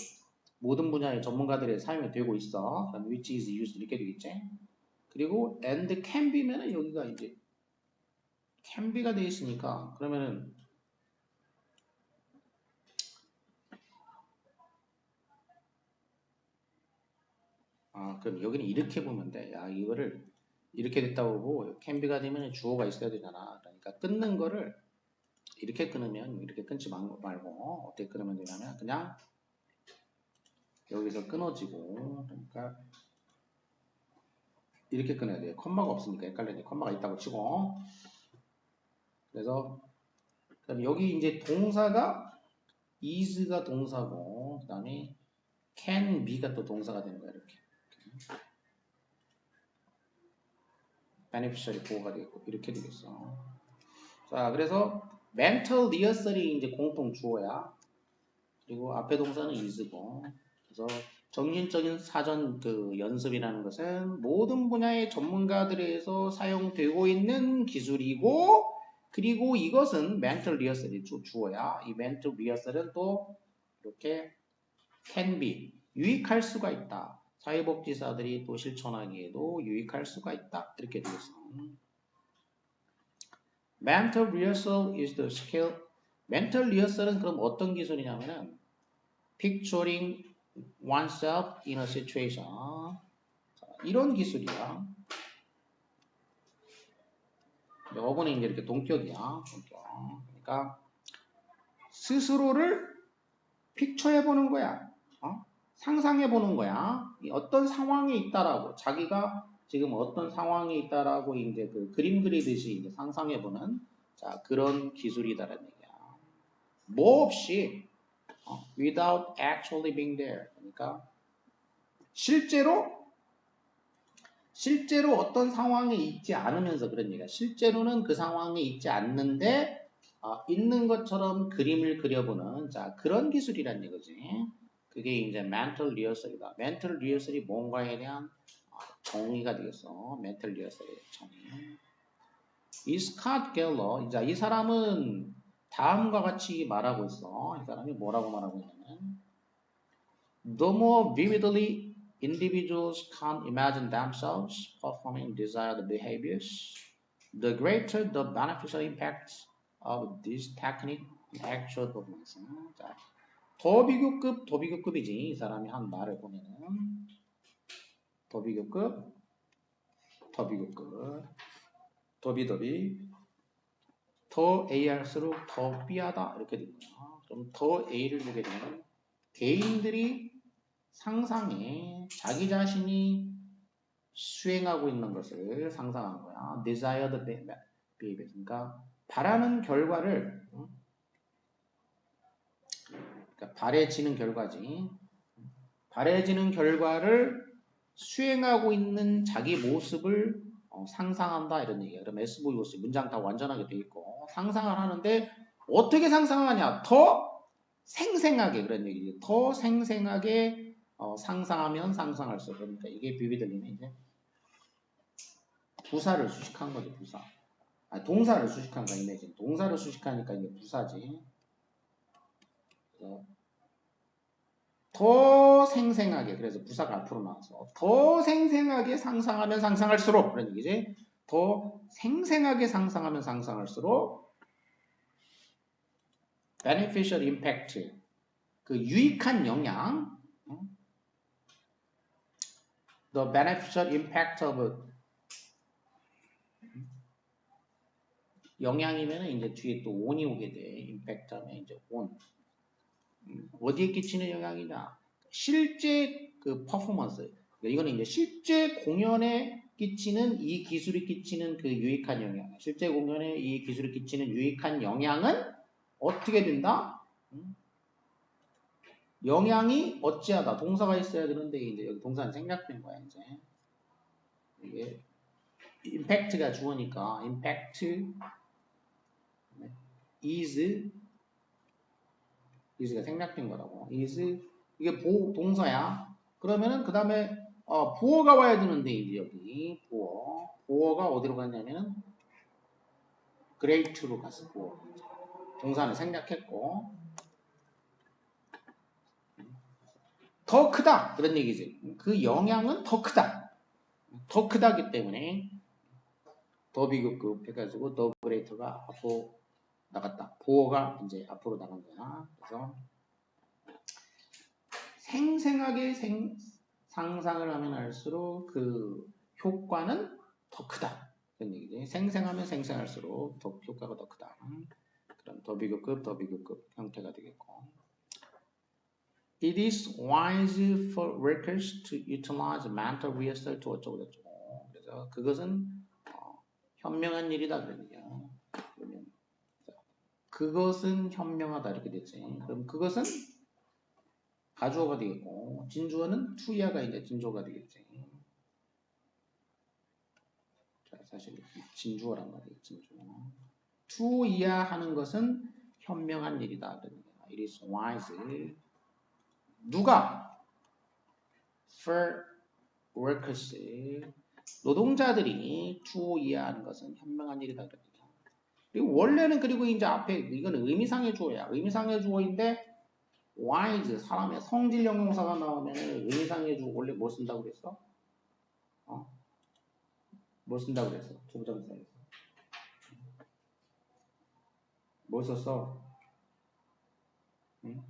모든 분야의 전문가들의 사용이 되고 있어. 그럼 which is used 이렇게 되겠지. 그리고 and can be면은 여기가 이제 can be가 되어 있으니까 그러면은 그럼 여기는 이렇게 보면 돼. 야, 이거를 이렇게 됐다고 보고 can be가 되면 주어가 있어야 되잖아. 그러니까 끊는 거를 이렇게 끊으면 이렇게 끊지 말고 어떻게 끊으면 되냐면 그냥 여기서 끊어지고 그러니까 이렇게 끊어야 돼요. 컴마가 없으니까 헷갈리네. 컴마가 있다고 치고 그래서 그다음에 여기 이제 동사가 is가 동사고 그 다음에 can be가 또 동사가 되는 거야 이렇게. beneficiary 보호가 되겠고 이렇게 되겠어. 자, 그래서 mental rehearsal이 이제 공통 주어야. 그리고 앞에 동사는 is고. 그래서 정신적인 사전 그 연습이라는 것은 모든 분야의 전문가들에 의해서 사용되고 있는 기술이고, 그리고 이것은 mental rehearsal이 주어야. 이 mental rehearsal은 또 이렇게 can be 유익할 수가 있다. 사회복지사들이 또 실천하기에도 유익할 수가 있다. 이렇게 되겠어. Mental rehearsal is the skill. Mental rehearsal은 그럼 어떤 기술이냐면은 picturing oneself in a situation. 자, 이런 기술이야. 어근에 이제 이렇게 동격이야. 동격. 그러니까 스스로를 픽처해보는 거야. 상상해보는 거야. 어떤 상황에 있다라고, 자기가 지금 어떤 상황에 있다라고 이제 그 그림 그리듯이 이제 상상해보는, 자, 그런 기술이다라는 얘기야. 뭐 없이, without actually being there. 그러니까 실제로 어떤 상황에 있지 않으면서 그런 얘기야. 실제로는 그 상황에 있지 않는데 있는 것처럼 그림을 그려보는, 자, 그런 기술이란 얘기지. 그게 이제 mental rehearsal이다. mental rehearsal이 뭔가에 대한 정의가 되겠어. mental rehearsal의 정의. 이 스캇 갤러, 이 사람은 다음과 같이 말하고 있어. 이 사람이 뭐라고 말하고 있냐면, the more vividly individuals can imagine themselves performing desired behaviors, the greater the beneficial impact of this technique in actual performance. 자, 더 비교급이지. 이 사람이 한 말을 보면은 더 비교급, 더 A 할수록 더 B하다 이렇게 되고요. 그럼 더 A를 보게 되면 개인들이 상상에 자기 자신이 수행하고 있는 것을 상상한 거야. desired behavior. 그러니까 바라는 결과를, 그러니까 바래지는 결과지. 바래지는 결과를 수행하고 있는 자기 모습을 상상한다 이런 얘기야. 그럼 SVOC 문장 다 완전하게 돼 있고 상상을 하는데 어떻게 상상하냐? 더 생생하게 그런 얘기지. 더 생생하게 상상하면 상상할수록. 그러니까 이게 비비들리면 이제 부사를 수식한 거죠. 부사. 동사를 수식한 거야. 이미지. 동사를 수식하니까 이게 부사지. 그래서 더 생생하게, 그래서 부사가 앞으로 나와서 더 생생하게 상상하면 상상할수록 그런 얘기지. 더 생생하게 상상하면 상상할수록 beneficial impact, 그 유익한 영향, the beneficial impact of 영향이면은 이제 뒤에 또 on이 오게 돼. impact 하면 이제 on. 어디에 끼치는 영향이냐? 실제 그 퍼포먼스. 이거는 이제 실제 공연에 끼치는 이 기술이 끼치는 그 유익한 영향. 실제 공연에 이 기술이 끼치는 유익한 영향은 어떻게 된다? 영향이 어찌하다. 동사가 있어야 되는데 이제 여기 동사는 생략된 거야 이제. 이게 임팩트가 주어니까 임팩트 is가 생략된 거라고. is 이게 동사야. 그러면은 그 다음에 부어가 와야 되는데 이제 여기 부어가 어디로 갔냐면은 great로 갔어. 부어. 동사는 생략했고 더 크다 그런 얘기지. 그 영향은 더 크다. 더 크다기 때문에 더 비교급 해가지고 더 greater가 앞으로 나갔다. 부어가 이제 앞으로 나간 거야. 그래서 생생하게 상상을 하면 할수록 그 효과는 더 크다. 그런 얘기지. 생생하면 생생할수록 더 효과가 더 크다. 그럼 더 비교급 형태가 되겠고. It is wise for workers to utilize mental rehearsal to 어쩌고 저쩌고. 그래서 그것은 현명한 일이다 그런 얘기야. 그러면 그것은 현명하다 이렇게 됐지. 그럼 그것은 가주어가 되겠고 진주어는 투야가 이제 진주어가 되겠지. 자, 사실 진주어란 말이에요. 진주어. to 이하하는 것은 현명한 일이다. It is wise. 누가? For workers. 노동자들이 to 이하하는 것은 현명한 일이다. 그리고 원래는 그리고 이제 앞에 이거는 의미상의 주어야. 의미상의 주어인데 wise 사람의 성질 형용사가 나오면 의미상의 주어 원래 뭐 쓴다고 그랬어? 뭐 쓴다고 그랬어? 투부정사에서. 뭐 썼어? 응?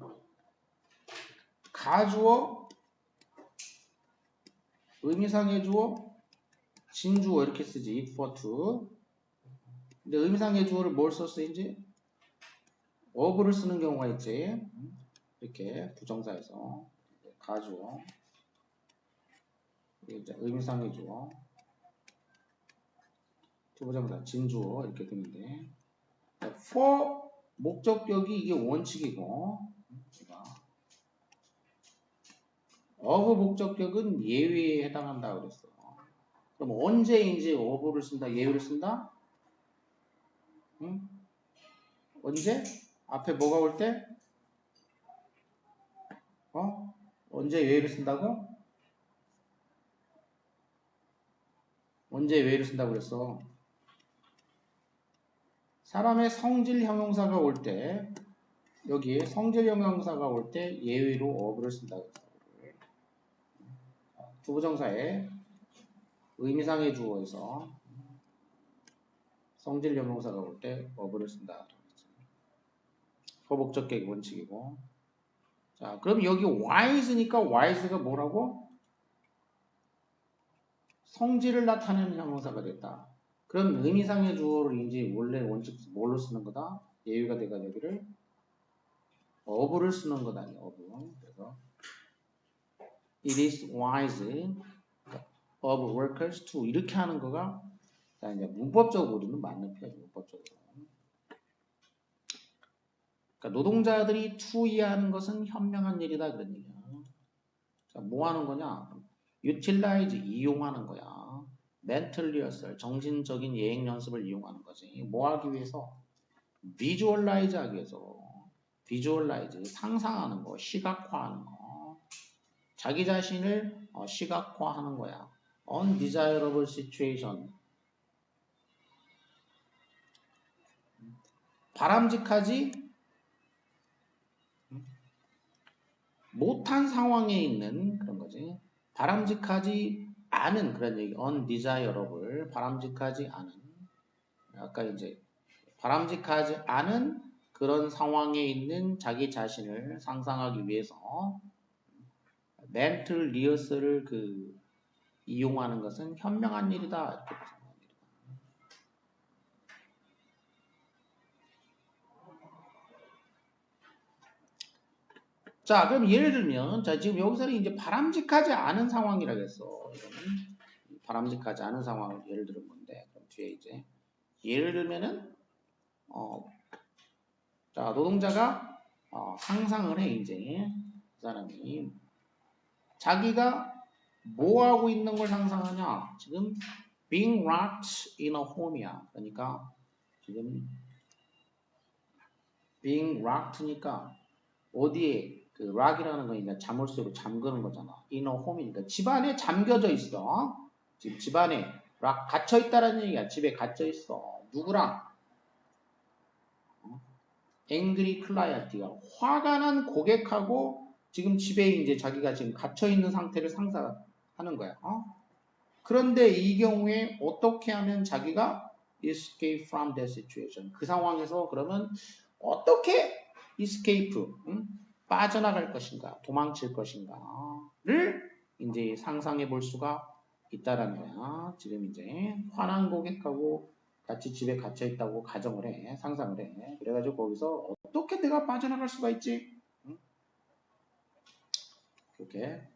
가주어, 의미상의 주어, 진주어 이렇게 쓰지. it for to. 근데 의미상의 주어를 뭘 썼어 이제? of를 쓰는 경우가 있지. 이렇게 부정사에서 가주어, 이제 의미상의 주어, 투부정사, 진주어 이렇게 되는데 for 목적격이 이게 원칙이고 of 목적격은 예외에 해당한다 그랬어. 그럼 언제 이제 of를 쓴다, 예외를 쓴다? 응? 언제? 앞에 뭐가 올 때? 언제 예외를 쓴다고? 언제 예외를 쓴다고 그랬어? 사람의 성질 형용사가 올 때, 여기에 성질 형용사가 올 때 예외로 of를 쓴다고 했어. 부부정사의 의미상의 주어에서 성질 형용사가 올 때 of를 쓴다. 허복적격이 원칙이고. 자, 그럼 여기 wise니까 wise가 뭐라고? 성질을 나타내는 형용사가 됐다. 그럼 의미상의 주어를 이제 원래 원칙 뭘로 쓰는 거다? 예외가 돼가지고 여기를 of를 쓰는 거다. of. 그래서 it is wise of workers to 이렇게 하는 거가 자, 이제 문법적으로는 맞는 표현이에요. 문법적으로. 그러니까 노동자들이 to 이하하는 것은 현명한 일이다 그런 얘기야. 자, 뭐 하는 거냐? utilize 이용하는 거야. mental rehearsal 정신적인 예행 연습을 이용하는 거지. 뭐 하기 위해서? visualize 하기 위해서. visualize 상상하는 거, 시각화하는 거. 자기 자신을 시각화하는 거야. undesirable situation 바람직하지 못한 상황에 있는 그런 거지. 바람직하지 않은 그런 얘기. undesirable 바람직하지 않은. 아까 이제 바람직하지 않은 그런 상황에 있는 자기 자신을 상상하기 위해서 mental rehearsal을 이용하는 것은 현명한 일이다. 이렇게 자, 그럼 예를 들면, 자, 지금 여기서는 이제 바람직하지 않은 상황이라고 했어. 이거는 바람직하지 않은 상황을 예를 들은 건데, 그럼 뒤에 이제, 예를 들면은, 자, 노동자가, 상상을 해, 이제. 그 사람이. 자기가 뭐 하고 있는 걸 상상하냐? 지금, being rocked in a home이야. 그러니까, 지금, being rocked니까, 어디에, rock이라는 건 이제 자물쇠로 잠그는 거잖아. in a home이니까 집안에 잠겨져 있어. 지금 집안에 rock 갇혀 있다라는 얘기야. 집에 갇혀 있어. 누구랑? angry client가 화가 난 고객하고 지금 집에 이제 자기가 지금 갇혀 있는 상태를 상상하는 거야. 그런데 이 경우에 어떻게 하면 자기가 escape from that situation 그 상황에서 그러면 어떻게 escape 빠져나갈 것인가, 도망칠 것인가를 이제 상상해 볼 수가 있다라는 거야. 지금 이제 화난 고객하고 같이 집에 갇혀 있다고 가정을 해, 상상을 해. 그래가지고 거기서 어떻게 내가 빠져나갈 수가 있지? 이렇게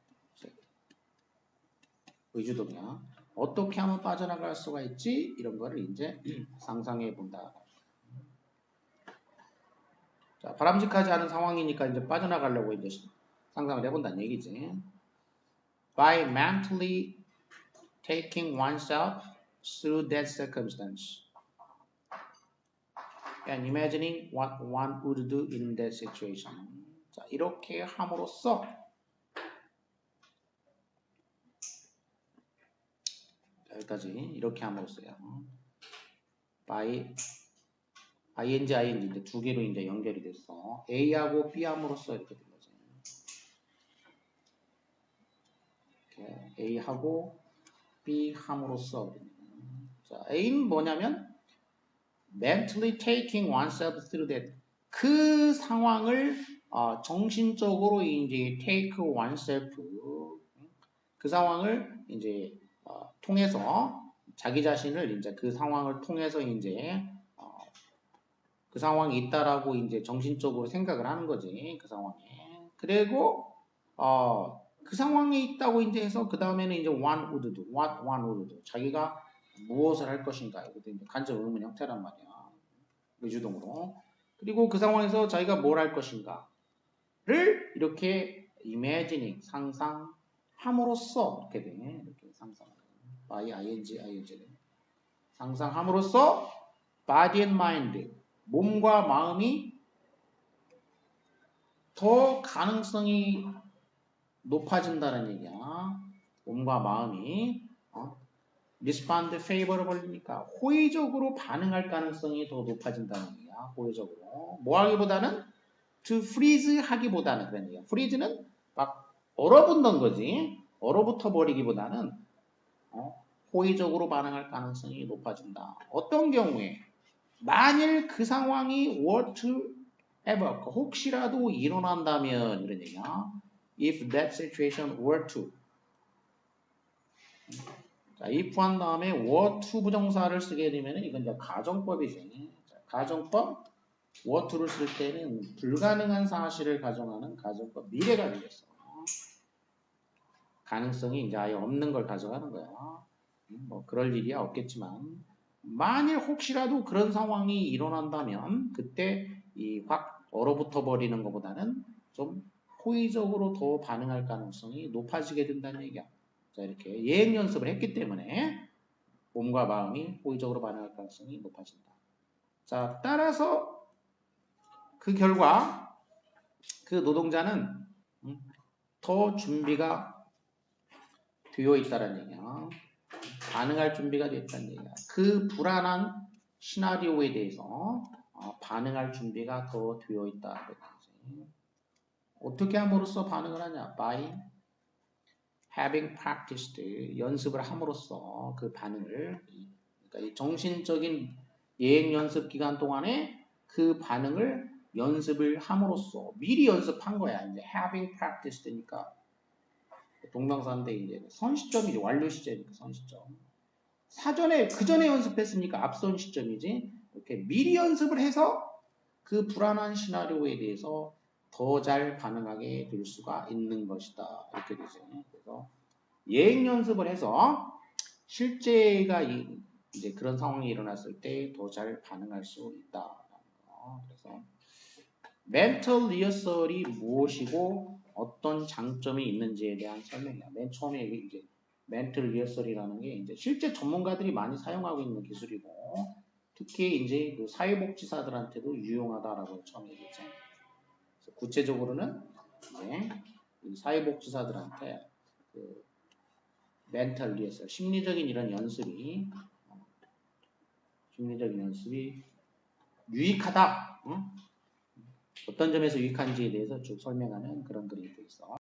의주동이야. 어떻게 하면 빠져나갈 수가 있지? 이런 거를 이제 상상해 본다. 자, 바람직하지 않은 상황이니까 이제 빠져나가려고 이제 상상을 해본다는 얘기지. By mentally taking oneself through that circumstance. And imagining what one would do in that situation. 자, 이렇게 함으로써 여기까지 이렇게 함으로써요. by ing 이제 두 개로 이제 연결이 됐어. A하고 B 함으로써 이렇게 된 거지. 이렇게 A하고 B 함으로써. 자, A는 뭐냐면 mentally taking oneself through that. 그 상황을 정신적으로 이제 take oneself 그 상황을 이제 통해서 자기 자신을 이제 그 상황을 통해서 이제 그 상황이 있다라고 이제 정신적으로 생각을 하는 거지. 그 상황에. 그리고 그 상황에 있다고 이제 해서 그 다음에는 이제 one would do, what one would do. 자기가 무엇을 할 것인가. 이것도 이제 간접 의문 형태란 말이야. 의주동으로. 그리고 그 상황에서 자기가 뭘 할 것인가를 이렇게 imagining, 상상함으로써 이렇게 돼. 이렇게 상상. by ing. 상상함으로써 body and mind, 몸과 마음이 더 가능성이 높아진다는 얘기야. 몸과 마음이 respond favorably니까 호의적으로 반응할 가능성이 더 높아진다는 얘기야. 호의적으로. 뭐 하기보다는 to freeze 하기보다는 그런 얘기야. freeze는 막 얼어붙는 거지. 얼어붙어 버리기보다는 호의적으로 반응할 가능성이 높아진다. 어떤 경우에 만일 그 상황이 were to ever 혹시라도 일어난다면 이런 얘기야. If that situation were to 자, if 한 다음에 were to 부정사를 쓰게 되면 이건 이제 가정법이지. 자, 가정법 were to를 쓸 때는 불가능한 사실을 가정하는 가정법 미래가 되겠어. 가능성이 이제 아예 없는 걸 가져가는 거야. 뭐 그럴 일이야 없겠지만 만일 혹시라도 그런 상황이 일어난다면 그때 이 확 얼어붙어 버리는 것보다는 좀 호의적으로 더 반응할 가능성이 높아지게 된다는 얘기야. 자, 이렇게 예행 연습을 했기 때문에 몸과 마음이 호의적으로 반응할 가능성이 높아진다. 자, 따라서 그 결과 그 노동자는 더 준비가 되어 있다는 얘기야. 반응할 준비가 됐다는 얘기야. 그 불안한 시나리오에 대해서 반응할 준비가 더 되어 있다. 어떻게 함으로써 반응을 하냐? By having practiced, 연습을 함으로써 그 반응을, 그러니까 이 정신적인 예행 연습 기간 동안에 그 반응을 연습을 함으로써 미리 연습한 거야. 이제 having practiced니까 동명사인데 이제 선시점이지 완료 시제니까 선시점. 사전에 그 전에 연습했으니까 앞선 시점이지. 이렇게 미리 연습을 해서 그 불안한 시나리오에 대해서 더 잘 반응하게 될 수가 있는 것이다. 이렇게 되죠. 그래서 예행 연습을 해서 실제가 이제 그런 상황이 일어났을 때 더 잘 반응할 수 있다. 그래서 멘털 리허설이 무엇이고 어떤 장점이 있는지에 대한 설명이야. 맨 처음에 이제 멘털 리허설이라는 게 이제 실제 전문가들이 많이 사용하고 있는 기술이고 특히 이제 그 사회복지사들한테도 유용하다라고 처음 얘기했죠. 구체적으로는 이제 사회복지사들한테 그 멘털 리허설, 심리적인 이런 연습이 유익하다. 어떤 점에서 유익한지에 대해서 쭉 설명하는 그런 글이 있어.